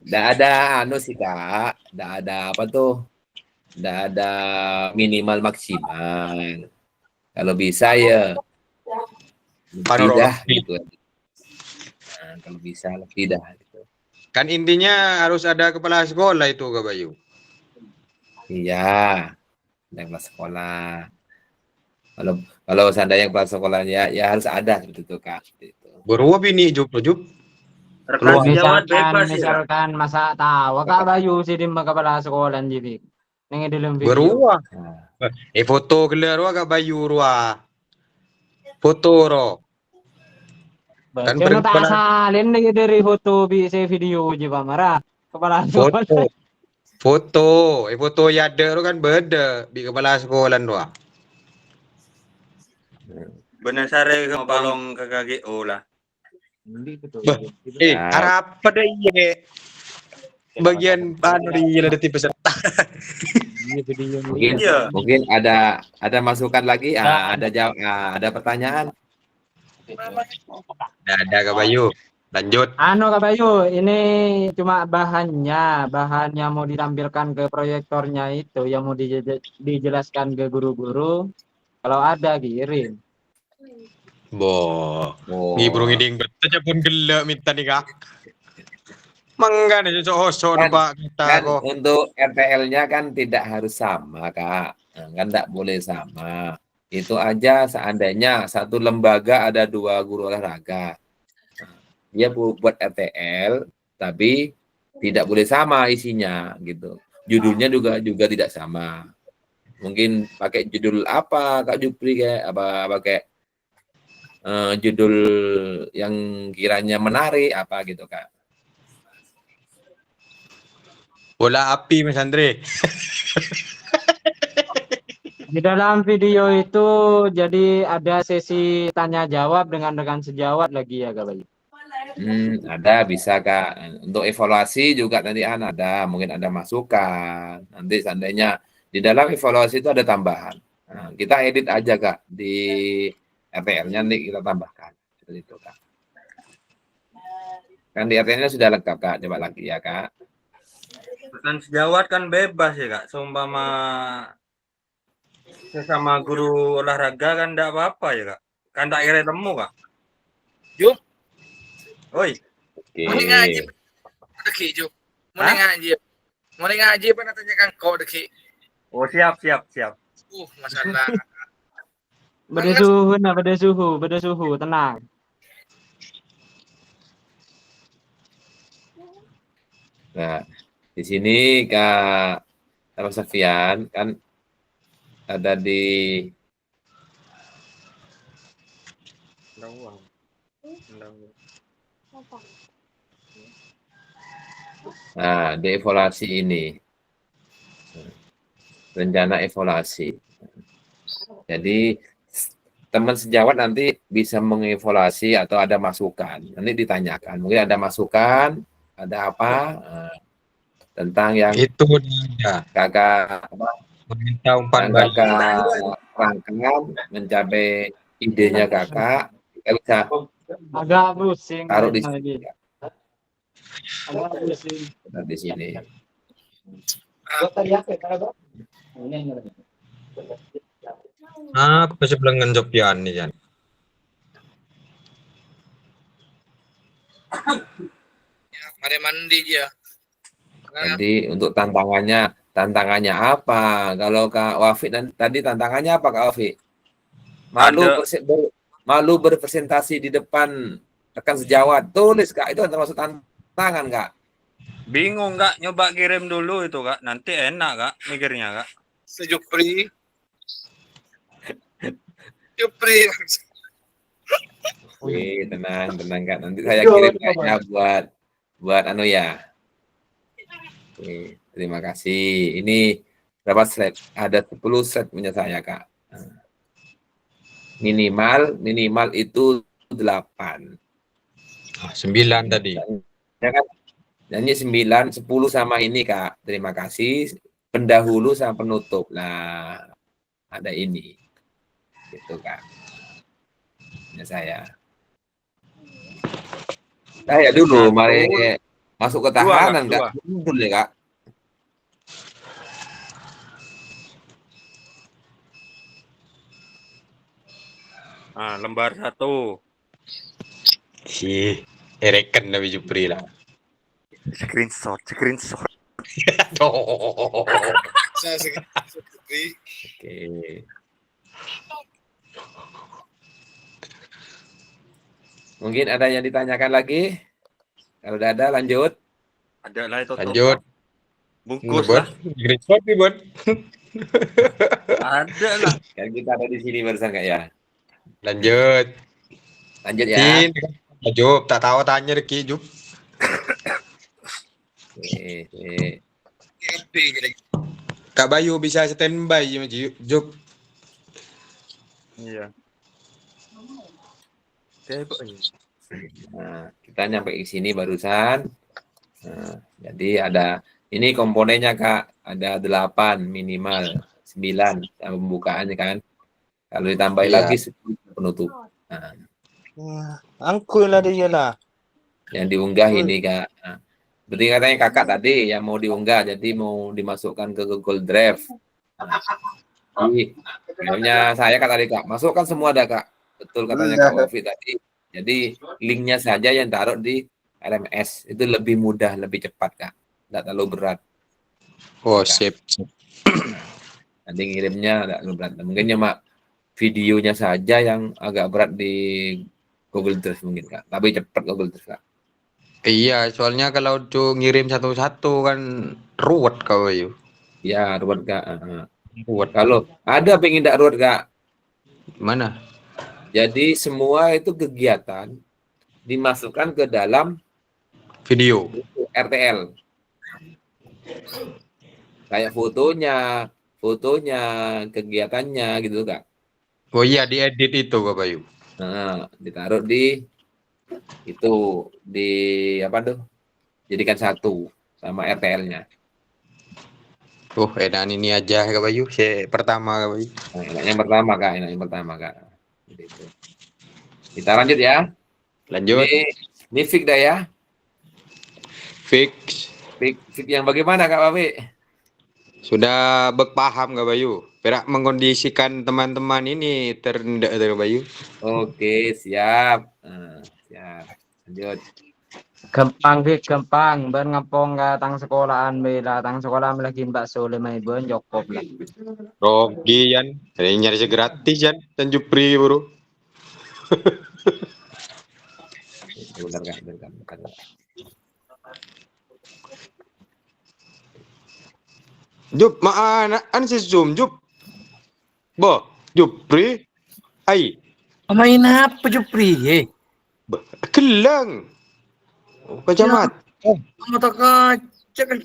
nggak ada anu sih kak, nggak ada apa tuh, nggak ada minimal maksimal. Kalau bisa ya lebih Panorama. dah gitu. Nah, kalau bisa lebih dah gitu. Kan intinya harus ada kepala sekolah itu Kak Bayu. Iya, yang kelas sekolah. Kalau seandainya kepala sekolahnya ya harus ada seperti itu kak. Gitu. Berua bini Jup Jup. Rekan sejawat Misalkan, bebas ya. Kak? misalkan masa tawa Kak Bayu si di kepala sekolah jadi. Neng dalam video. Berua. Nah, Foto keluar wa Kak Bayu rua. Foto ro. Kan Kan tak kepala salin lagi dari foto bisa video aja Pak Mara. Kepala sekolah. foto. Foto. Foto ya ada ro kan beda di kepala sekolah rua. Benar sare ke palong ke KGO lah. Harap pada iya. Bagian anu di ada tipe peserta. mungkin Iya. mungkin ada masukan lagi, ada jawab, ada pertanyaan. Ada Kak Bayu. Lanjut. Anu Kak Bayu, ini cuma bahannya mau ditampilkan ke proyektornya itu yang mau dijelaskan ke guru-guru. Kalau ada kirim. Bo. Oh. Ngibrung iding bertanya pun gelak minta nih Kak. Mangga nih cocok Kan- Pak kita Kan kok. untuk RTL-nya kan tidak harus sama kak. Nah, kan tidak boleh sama. Itu aja seandainya satu lembaga ada 2 guru olahraga. Nah, dia buat RTL tapi tidak boleh sama isinya gitu. Judulnya juga tidak sama. Mungkin pakai judul apa Kak Jupri kayak apa pakai judul yang kiranya menarik apa gitu Kak. Bola api Mas Andre. Di dalam video itu jadi ada sesi tanya jawab dengan rekan sejawat lagi ya Kak Bayu. Ada bisa Kak. Untuk evaluasi juga nanti ada, mungkin ada masukan. Nanti seandainya di dalam evaluasi itu ada tambahan. Nah, kita edit aja Kak di RTL-nya nanti kita tambahkan. Seperti itu Kak. Kan di RTL-nya sudah lengkap Kak. Coba lagi ya Kak. Rekan sejawat kan bebas ya Kak. Seumpama sesama guru olahraga kan enggak apa-apa ya Kak. Kan tak kira temu Kak. Jup. Oi. Oke. Mau ngaji deki Jup. Mau ngaji apa tanyakan kau deki. Oh siap. Masalah. Beda suhu, tenang. Nah, di sini Kak Safian kan ada di di evaluasi ini. Rencana evaluasi. Jadi teman sejawat nanti bisa mengevaluasi atau ada masukan. Nanti ditanyakan. Mungkin ada masukan, ada apa tentang yang Itu dia. kakak Meminta umpan yang balik. kakak rangkaian mencapai idenya kakak, kita bisa Agak pusing. taruh di lagi. sini. Agak pusing. Taruh di sini. Apa sebelengan Jopian nih Jan? Mari mandi dia. Jadi untuk tantangannya apa? Kalau Kak Wafi tadi tantangannya apa Kak Wafi? Malu berpresentasi di depan rekan sejawat. Tulis Kak, itu termasuk tantangan Kak. Bingung Kak, nyoba kirim dulu itu Kak. Nanti enak Kak mikirnya Kak. Sejupri. Jupri. Oke, tenang Kak. Nanti saya kirim kayaknya buat anu ya. Oke, terima kasih. Ini berapa slide? Ada 10 slide punya saya Kak. Minimal itu 8. 9 tadi. Ya kan? Nyanyi 9, 10 sama ini Kak. Terima kasih. pendahulu sama penutup. Nah, ada ini. Gitu, Kak. Ya saya. Saya dulu, mari masuk ke tahanan, Kak. Mundur ya, Kak. Ah, lembar 1. Si Ereken Nabi Jupri lah. Screenshot. Saya seperti Oke. Mungkin ada yang ditanyakan lagi? Kalau udah ada, lanjut. Ada lah itu. Lanjut. Bungkus Bot. lah. Screenshot nih, Bot. Ada lah. Kan kita ada di sini barusan, Kak, ya. Lanjut. Lanjut ya. Tin. Jup, tak tahu tanya Ki, Jup. Oke. Kak Bayu bisa standby ya, Jup. Iya. Nah, kita nyampe ke sini barusan. Nah, jadi ada ini komponennya, Kak. Ada 8 minimal, 9 sama pembukaannya kan. Kalau ditambah Iya. lagi 10 penutup. Nah, Angkul lah dia lah. yang diunggah ini, Kak. Nah, berarti katanya Kakak tadi yang mau diunggah, jadi mau dimasukkan ke Google Drive. Nah, jadi, makanya saya kata tadi, Kak, masukkan semua ada, Kak. Betul katanya Kak Wafi tadi. Jadi linknya saja yang taruh di LMS itu lebih mudah, lebih cepat, Kak. Tidak terlalu berat. Oh, Kak. sip. Nanti ngirimnya tidak terlalu berat. Mungkin cuma videonya saja yang agak berat di Google Drive mungkin, Kak. Tapi cepat Google Drive, Kak. Iya, soalnya kalau tuh ngirim satu-satu kan ruwet Kak Bayu. Ya, ruwet, Kak. Ruwet. Kalau ada pengen tidak ruwet, Kak. Mana? Jadi semua itu kegiatan dimasukkan ke dalam Video. RTL. Kayak fotonya, kegiatannya gitu, Kak. Oh iya, diedit itu Kak Bayu. Nah, ditaruh di itu di apa tuh? Jadikan satu sama RTL-nya. Oh, enak ini aja Kak Bayu. Pertama Kak Bayu. Nah, enak yang pertama, Kak. Gitu. Kita lanjut ya. Lanjut. Ini fix dah ya. Fix. Fix yang bagaimana, Kak Wafi? Sudah berpaham Kak Bayu. Perak mengkondisikan teman-teman ini terendah Kak Bayu. Oke, siap. Siap. Lanjut. Gempang ben ngepong ka tang sekolahan bela tang sekolah lagi bakso lemai ben Jokop lah. Rogi Yan. Ini nyari gratis Yan. Dan Jupri bro. Bentar. Jup, mana an si Zoom Jup. Bo, Jupri. Ai, Main apa Jupri? kelang. Oh, kacamat. Mata kaca kan.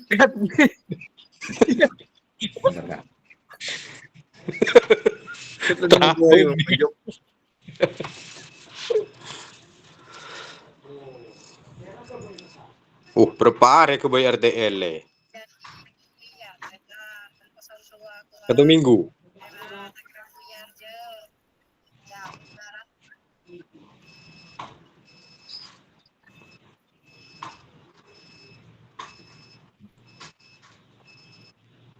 Bentar, Kak. Prepare ke bayar RTL. Satu minggu.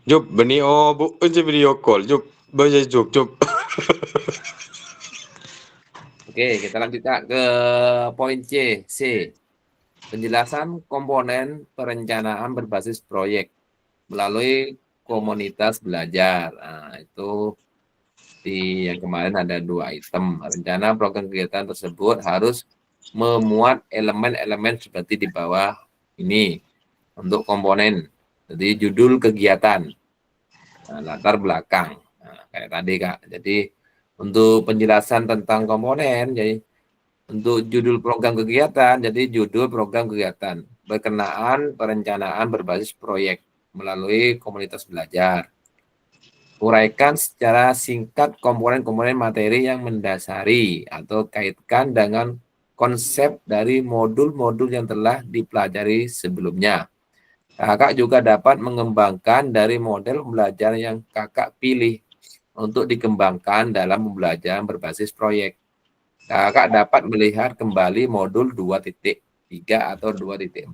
Jup, beni bu aja video call. Jup, baca Jup. Oke, kita lanjut, Kak, ke poin C. Penjelasan komponen perencanaan berbasis proyek melalui komunitas belajar. Nah, itu di yang kemarin ada 2 item. Rencana program kegiatan tersebut harus memuat elemen-elemen seperti di bawah ini untuk komponen. Jadi judul kegiatan, latar belakang, kayak tadi, Kak. Jadi untuk penjelasan tentang komponen, jadi untuk judul program kegiatan, jadi judul program kegiatan berkenaan perencanaan berbasis proyek melalui komunitas belajar. Uraikan secara singkat komponen-komponen materi yang mendasari atau kaitkan dengan konsep dari modul-modul yang telah dipelajari sebelumnya. Kakak juga dapat mengembangkan dari model pembelajaran yang kakak pilih untuk dikembangkan dalam pembelajaran berbasis proyek. Kakak dapat melihat kembali modul 2.3 atau 2.4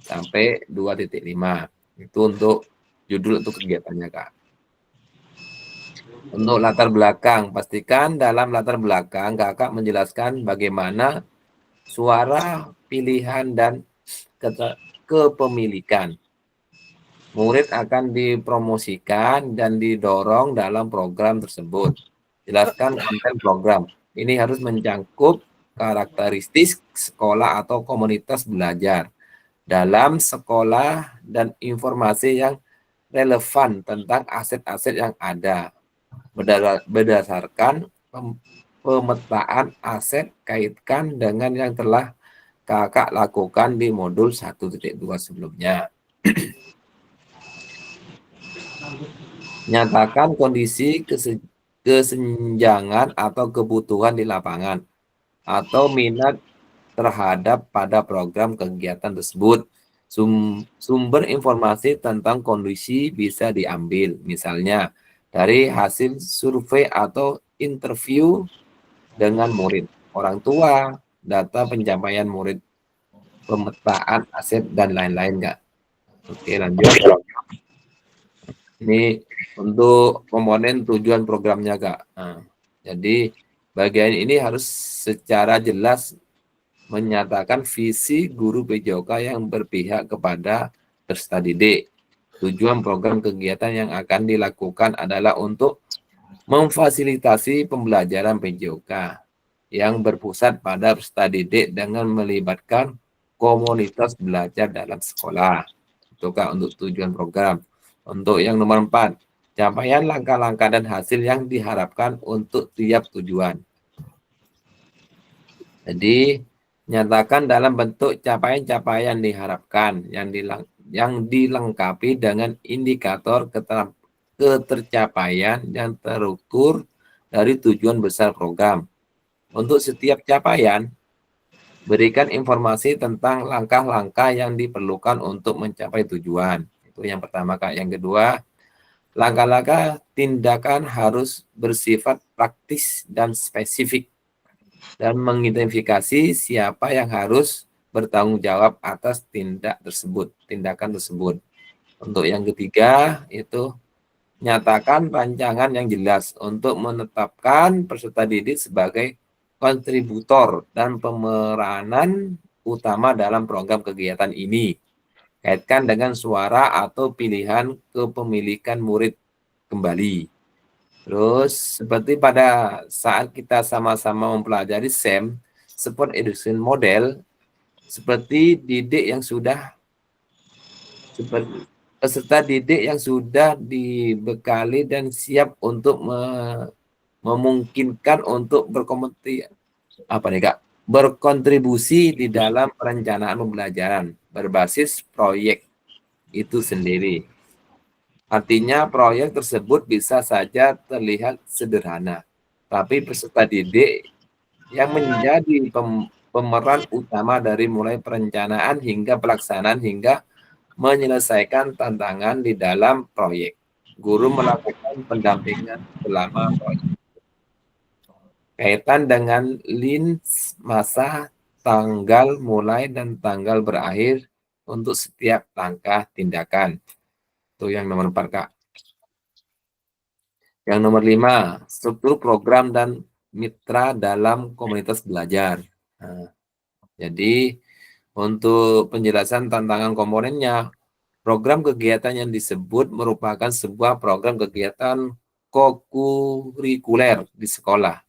sampai 2.5. Itu untuk judul untuk kegiatannya, Kak. Untuk latar belakang, pastikan dalam latar belakang kakak menjelaskan bagaimana suara, pilihan, dan kepemilikan. Murid akan dipromosikan dan didorong dalam program tersebut. Jelaskan konten program. Ini harus mencakup karakteristik sekolah atau komunitas belajar dalam sekolah dan informasi yang relevan tentang aset-aset yang ada. Berdasarkan pemetaan aset, kaitkan dengan yang telah kakak lakukan di modul 1.2 sebelumnya. Nyatakan kondisi kesenjangan atau kebutuhan di lapangan atau minat terhadap pada program kegiatan tersebut. Sumber informasi tentang kondisi bisa diambil, misalnya dari hasil survei atau interview dengan murid, orang tua, data pencapaian murid, pemetaan aset, dan lain-lain, Kak. Oke, lanjut. Ini untuk komponen tujuan programnya, Kak. Nah, jadi bagian ini harus secara jelas menyatakan visi guru PJOK yang berpihak kepada peserta didik. Tujuan program kegiatan yang akan dilakukan adalah untuk memfasilitasi pembelajaran PJOK yang berpusat pada peserta didik dengan melibatkan komunitas belajar dalam sekolah. Itu, Kak, untuk tujuan program. Untuk yang nomor 4, capaian langkah-langkah dan hasil yang diharapkan untuk tiap tujuan. Jadi, nyatakan dalam bentuk capaian-capaian diharapkan yang dilengkapi dengan indikator ketercapaian yang terukur dari tujuan besar program. Untuk setiap capaian, berikan informasi tentang langkah-langkah yang diperlukan untuk mencapai tujuan. Itu yang pertama, Kak. Yang kedua, langkah-langkah tindakan harus bersifat praktis dan spesifik dan mengidentifikasi siapa yang harus bertanggung jawab atas tindakan tersebut. Untuk yang ketiga, itu nyatakan rancangan yang jelas untuk menetapkan peserta didik sebagai kontributor dan pemeranan utama dalam program kegiatan ini. Kaitkan dengan suara atau pilihan kepemilikan murid kembali. Terus seperti pada saat kita sama-sama mempelajari SEM, Support Education Model, seperti peserta didik yang sudah dibekali dan siap untuk memungkinkan untuk berkontribusi di dalam perencanaan pembelajaran berbasis proyek itu sendiri. Artinya proyek tersebut bisa saja terlihat sederhana, tapi peserta didik yang menjadi pemeran utama dari mulai perencanaan hingga pelaksanaan hingga menyelesaikan tantangan di dalam proyek. Guru melakukan pendampingan selama proyek. Kaitan dengan masa, tanggal mulai dan tanggal berakhir untuk setiap langkah tindakan. Itu yang nomor 4, Kak. Yang nomor 5, struktur program dan mitra dalam komunitas belajar. Nah, jadi untuk penjelasan tantangan komponennya, program kegiatan yang disebut merupakan sebuah program kegiatan kokurikuler di sekolah.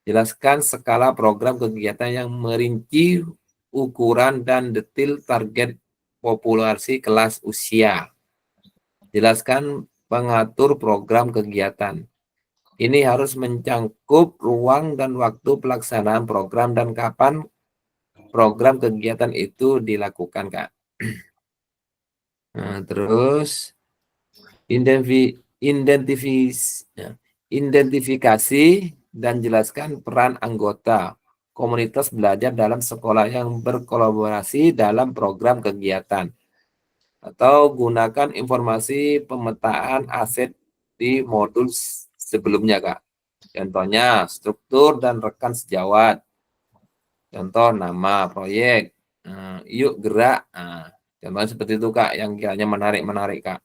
Jelaskan skala program kegiatan yang merinci ukuran dan detail target populasi kelas usia. Jelaskan pengatur program kegiatan. Ini harus mencangkup ruang dan waktu pelaksanaan program dan kapan program kegiatan itu dilakukan, Kak. Nah, terus identifikasi dan jelaskan peran anggota komunitas belajar dalam sekolah yang berkolaborasi dalam program kegiatan. atau gunakan informasi pemetaan aset di modul sebelumnya, Kak. Contohnya, struktur dan rekan sejawat. Contoh, nama proyek. Yuk gerak. Contohnya seperti itu, Kak, yang kiranya menarik, Kak.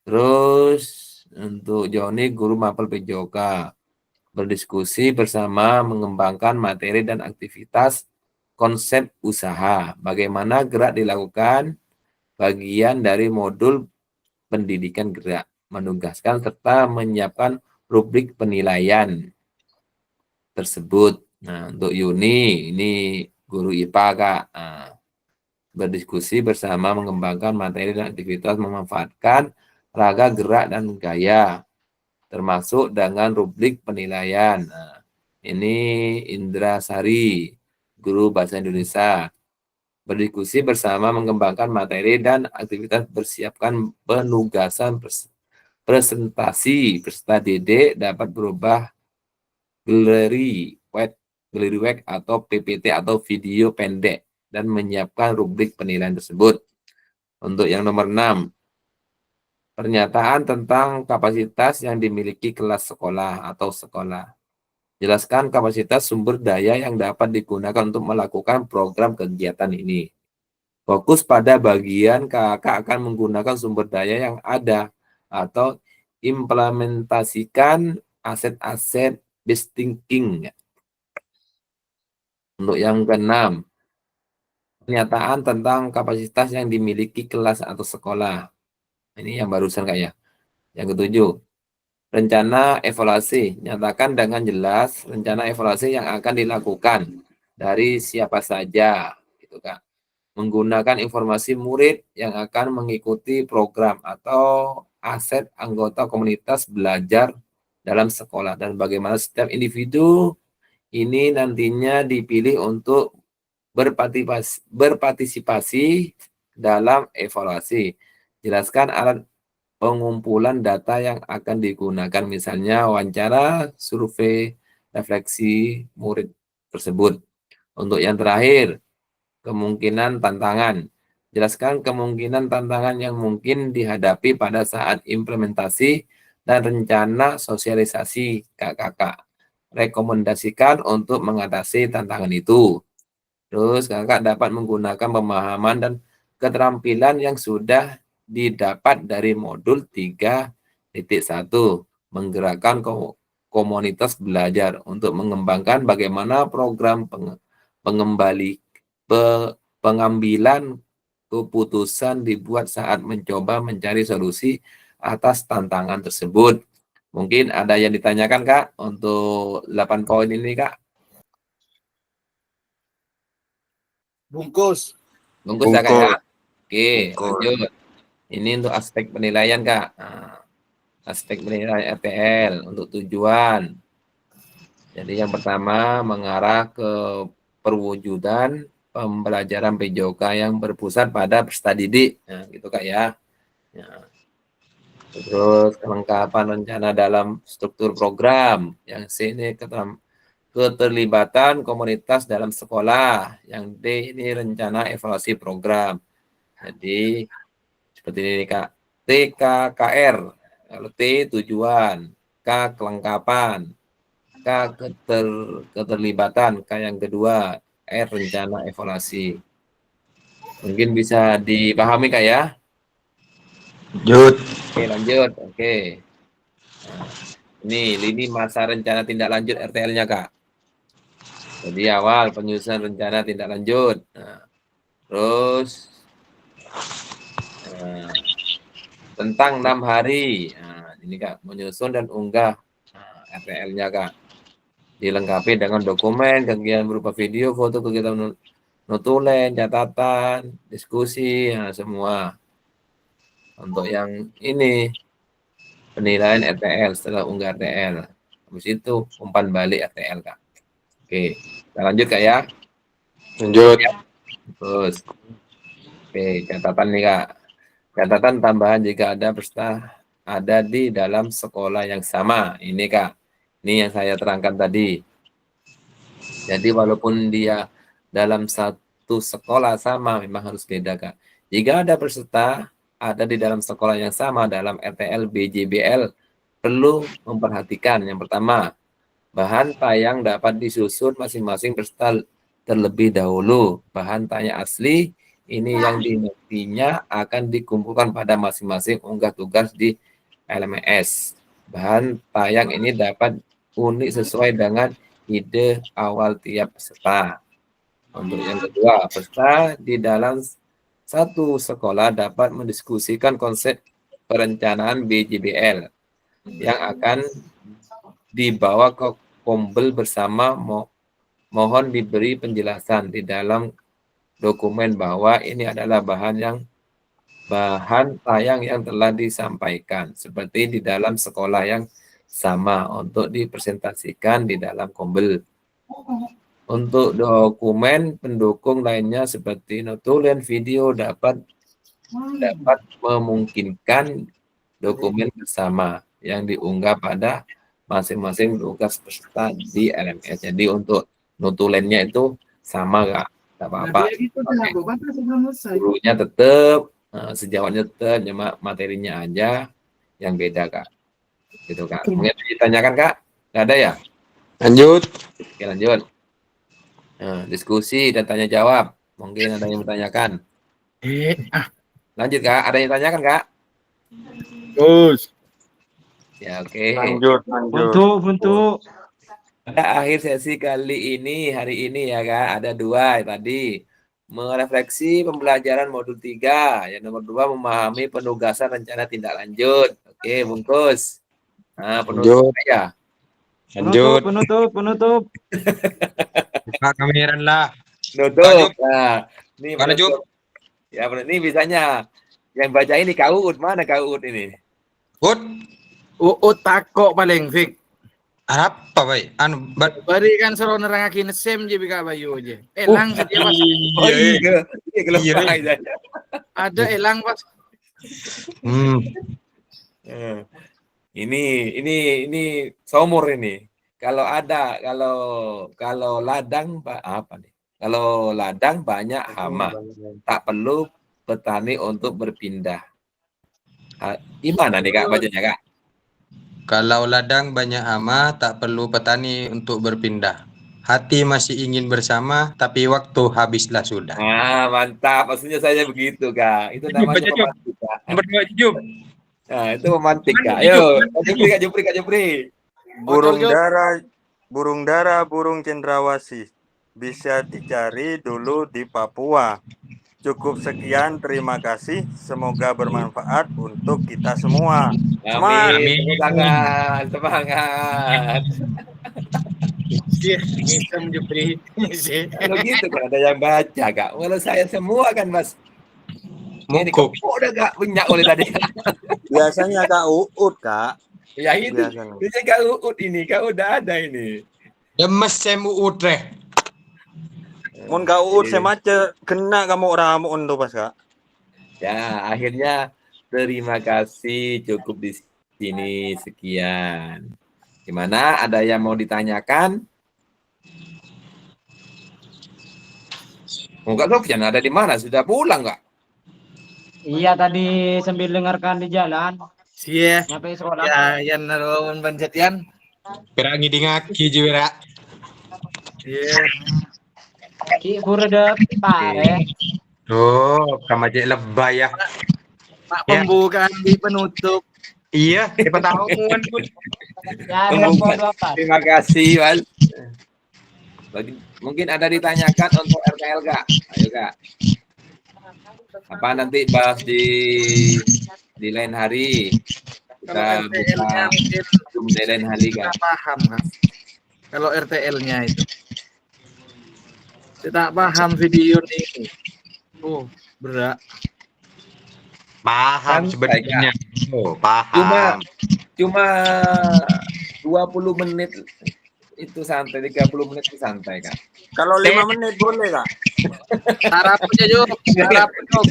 Terus, untuk Joni, guru mapel PJOK. Berdiskusi bersama mengembangkan materi dan aktivitas konsep usaha. Bagaimana gerak dilakukan bagian dari modul pendidikan gerak. Menugaskan serta menyiapkan rubrik penilaian tersebut. Nah, untuk Yuni, ini guru IPA, Kak. Berdiskusi bersama mengembangkan materi dan aktivitas memanfaatkan raga gerak dan gaya, termasuk dengan rubrik penilaian. Nah, ini Indra Sari, guru bahasa Indonesia. Berdiskusi bersama mengembangkan materi dan aktivitas persiapkan penugasan presentasi peserta didik dapat berubah galeri web atau PPT atau video pendek dan menyiapkan rubrik penilaian tersebut. Untuk yang nomor 6, pernyataan tentang kapasitas yang dimiliki kelas sekolah atau sekolah. Jelaskan kapasitas sumber daya yang dapat digunakan untuk melakukan program kegiatan ini. Fokus pada bagian kakak akan menggunakan sumber daya yang ada atau implementasikan aset-aset based thinking. Untuk yang ke-6, pernyataan tentang kapasitas yang dimiliki kelas atau sekolah. Ini yang barusan, Kak, ya. Yang ke-7, rencana evaluasi. Nyatakan dengan jelas rencana evaluasi yang akan dilakukan dari siapa saja, gitu, Kak. Menggunakan informasi murid yang akan mengikuti program atau aset anggota komunitas belajar dalam sekolah dan bagaimana setiap individu ini nantinya dipilih untuk berpartisipasi dalam evaluasi. Jelaskan alat pengumpulan data yang akan digunakan, misalnya wawancara, survei, refleksi murid tersebut. Untuk yang terakhir, kemungkinan tantangan. Jelaskan kemungkinan tantangan yang mungkin dihadapi pada saat implementasi dan rencana sosialisasi kakak. Rekomendasikan untuk mengatasi tantangan itu. Terus kakak dapat menggunakan pemahaman dan keterampilan yang sudah didapat dari modul 3.1, menggerakkan komunitas belajar untuk mengembangkan bagaimana program pengambilan keputusan dibuat saat mencoba mencari solusi atas tantangan tersebut. Mungkin ada yang ditanyakan, Kak, untuk 8 poin ini, Kak? Bungkus. Bungkus ya, Kak, ya? Oke, Bungkus. lanjut. Ini untuk aspek penilaian, Kak. Aspek penilaian RTL untuk tujuan. Jadi yang pertama mengarah ke perwujudan pembelajaran PJOK yang berpusat pada peserta didik. Nah, gitu, Kak, ya. Terus kelengkapan rencana dalam struktur program. Yang C ini keterlibatan komunitas dalam sekolah. Yang D ini rencana evaluasi program. Jadi seperti ini, Kak. TKKR. Kalau T tujuan, K kelengkapan, K keterlibatan, K yang kedua, R rencana evaluasi. Mungkin bisa dipahami, Kak, ya? Lanjut. Oke, lanjut. Oke. Nah, ini lini masa rencana tindak lanjut RTL-nya, Kak. Jadi awal penyusunan rencana tindak lanjut. Nah, terus tentang 6 hari. Nah, ini, Kak, menyusun dan unggah RTL-nya, Kak. Dilengkapi dengan dokumen, kegiatan berupa video, foto, kegiatan notulen, catatan, diskusi, nah, semua. Untuk yang ini, penilaian RTL setelah unggah RTL. Habis itu, umpan balik RTL, Kak. Oke, kita lanjut, Kak, ya. Lanjut. Terus, oke, catatan nih, Kak. Catatan tambahan jika ada peserta ada di dalam sekolah yang sama. Ini, Kak. Ini yang saya terangkan tadi. Jadi walaupun dia dalam satu sekolah sama, memang harus beda, Kak. Jika ada peserta ada di dalam sekolah yang sama dalam RTL BJBL, perlu memperhatikan yang pertama, bahan tayang dapat disusun masing-masing peserta terlebih dahulu. Bahan tayang asli ini yang dinantinya akan dikumpulkan pada masing-masing unggah tugas di LMS. Bahan tayang ini dapat unik sesuai dengan ide awal tiap peserta. Untuk yang kedua, peserta di dalam satu sekolah dapat mendiskusikan konsep perencanaan BJBL yang akan dibawa ke Kombel bersama. Mohon diberi penjelasan di dalam dokumen bahwa ini adalah bahan tayang yang telah disampaikan seperti di dalam sekolah yang sama untuk dipresentasikan di dalam Kombel. Untuk dokumen pendukung lainnya seperti notulen video dapat memungkinkan dokumen bersama yang diunggah pada masing-masing tugas peserta di LMS. Jadi untuk notulennya itu sama Kak, tidak apa-apa. Gurunya tetap, sejawatnya tetap, cuma materinya aja yang beda Kak. Gitu Kak. Mungkin ditanyakan Kak? Nggak ada ya? Lanjut. Oke lanjut. Diskusi dan tanya jawab. Mungkin ada yang bertanyakan. Lanjut Kak, ada yang tanyakan Kak? Terus. Ya oke. Lanjut. Buntu. Pada akhir sesi kali ini, hari ini ya Kak, ada 2 tadi. Merefleksi pembelajaran modul 3. Yang nomor 2, memahami penugasan rencana tindak lanjut. Oke, bungkus. Nah, penutup aja. Lanjut. Penutup. Buka kamera lah. Nutup. Nah, ini Mana penutup. Ya, ini bisanya. Yang baca ini Kak Uut. Mana Kak Uut ini? Ut. Uut takok paling Fik. Apa baik? Bari kan suruh nerangakin sem je bika bayu je. Elang saja pas. Oh iya. Iya kelepah aja. Ada elang pas. Ini somor ini. Kalau ada kalau ladang apa nih? Kalau ladang banyak hama, tak perlu petani untuk berpindah. Gimana nih Kak bacanya Kak? Kalau ladang banyak hama, tak perlu petani untuk berpindah. Hati masih ingin bersama, tapi waktu habislah sudah. Ah, mantap. Maksudnya saya begitu, Kak. Itu namanya pemantik, Kak. Nomor 2 Jujub. Nah, itu pemantik, Kak. Ayo, Kak Jupri. Burung dara, burung cendrawasih. Bisa dicari dulu di Papua. Cukup sekian, terima kasih. Semoga bermanfaat untuk kita semua. Amin. Semangat. Misam Jupri. Kalau gitu kan ada yang baca, Kak. Kalau saya semua kan, Mas. Ini kok udah Kak punya oleh tadi. Biasanya Kak Uut, Kak. Ya itu. Biasanya Kak Uut ini, Kak udah ada ini. Demes semu utre. Mun Kak Uut semace kena kamu orang mun tuh pas Kak. Ya, akhirnya terima kasih, cukup di sini sekian. Gimana? Ada yang mau ditanyakan? Enggak Sofyan ada di mana? Sudah pulang nggak? Iya tadi sambil dengarkan di jalan. Iya. Nyampe sekolah. Ya, yang naruhun banjatian. Perangi di ngaki juga. Iya. Ki pura pare. Oh, kamajek lebay ya. Pak pembukaan di penutup. Iya, siapa tahu Ya, terima kasih, Mas. Mungkin ada ditanyakan untuk RTL, Kak. Ayo, Kak. Apa nanti bahas di lain hari? Kita buka Zoom di lain hari, Kak. Paham, Kak. Kalau RTL-nya itu. Saya tak paham video ini. Oh, berat. Paham sebenarnya. Oh, paham. Cuma 20 menit itu santai, 30 menit itu santai, Kak. Kalau 5 menit boleh, Kak? Harap aja, Jok. Harap, Jok.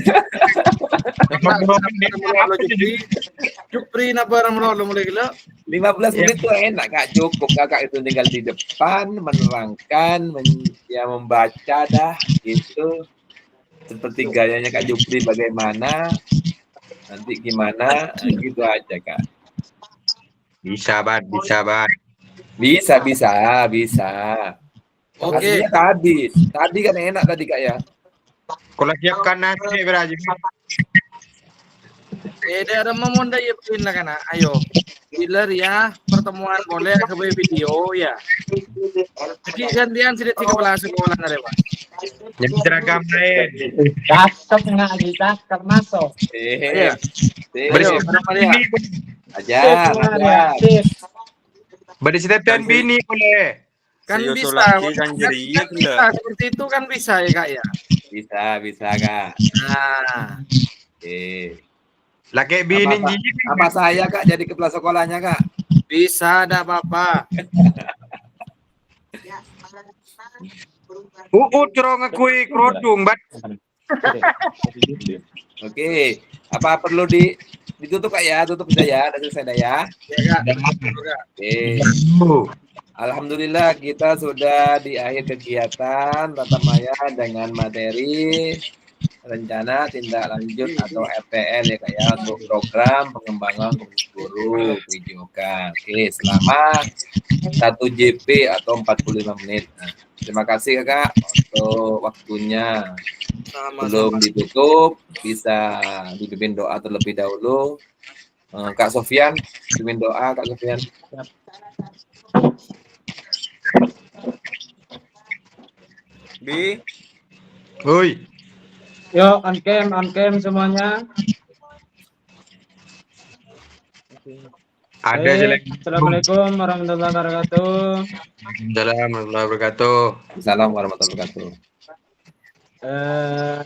Jupri napa orang mulai gila? 15 menit itu enak, Kak. Cukup Kakak itu tinggal di depan menerangkan, membaca dah gitu. seperti gayanya Kak Jupri bagaimana, nanti gimana, gitu aja Kak. Bisa, Bat. Bisa, Bat. Bisa. Oke. Hasilnya tadi kan enak tadi Kak ya. Kalau siapkan nasi berarti. Dia ada memonda ya pindah kan. Ayo. Dealer ya, pertemuan boleh ke video ya. Jadi gantian sedikit ke kepala sekolah nare, Pak. Yang seragam lain. Cakep ngaji, cakep masuk. Iya. Sip. Ayo, berapa dia? Ajar. Beri setepian bini boleh. Kan Sayo bisa. solaki kan jeria Kan bisa, gila. seperti itu kan bisa ya Kak ya. Bisa Kak. Nah, Oke. Laki bini gigi. Apa saya Kak jadi kepala sekolahnya Kak? bisa ada apa-apa. Curong ngakui kerodung, Bat. Oke. Apa perlu ditutup Kak ya? Tutup sudah ya, udah selesai dah ya. Ya Kak. Oke. Alhamdulillah kita sudah di akhir kegiatan tatap maya dengan materi rencana tindak lanjut atau RTL ya Kak ya untuk program pengembangan guru videoka. Oke, selama 1 JP atau 45 menit. Nah, terima kasih Kakak untuk waktunya. Belum ditutup, bisa dipimpin doa terlebih dahulu. Kak Sofyan, pimpin doa Kak Sofyan. Woi. Yuk, on cam semuanya. Ada jelek. Assalamualaikum warahmatullahi wabarakatuh. Waalaikumsalam warahmatullahi wabarakatuh. Assalamualaikum warahmatullahi wabarakatuh.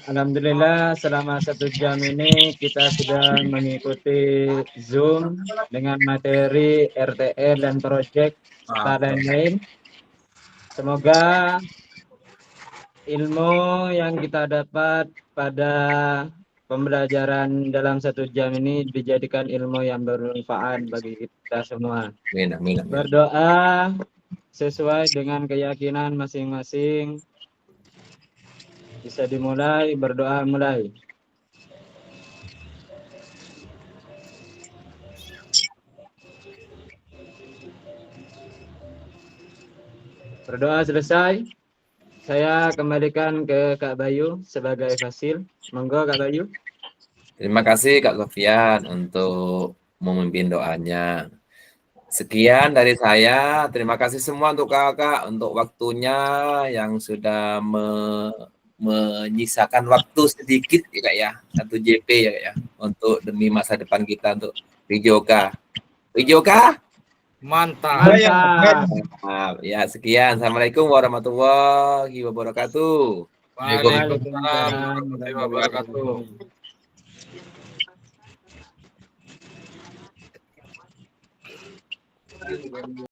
Alhamdulillah selama 1 jam ini kita sudah mengikuti Zoom dengan materi RTL dan proyek serta lain-lain. Semoga ilmu yang kita dapat pada pembelajaran dalam 1 jam ini dijadikan ilmu yang bermanfaat bagi kita semua. Amin. Berdoa sesuai dengan keyakinan masing-masing. Bisa dimulai, berdoa mulai. Berdoa selesai. Saya kembalikan ke Kak Bayu sebagai fasil. Monggo Kak Bayu. Terima kasih Kak Sofyan untuk memimpin doanya. Sekian dari saya. Terima kasih semua untuk kakak untuk waktunya yang sudah menyisakan waktu sedikit ya Kak ya. 1 JP ya Kak ya. Untuk demi masa depan kita untuk videoka. Mantap. Ya, sekian. Assalamualaikum warahmatullahi wabarakatuh. Waalaikumsalam warahmatullahi wabarakatuh.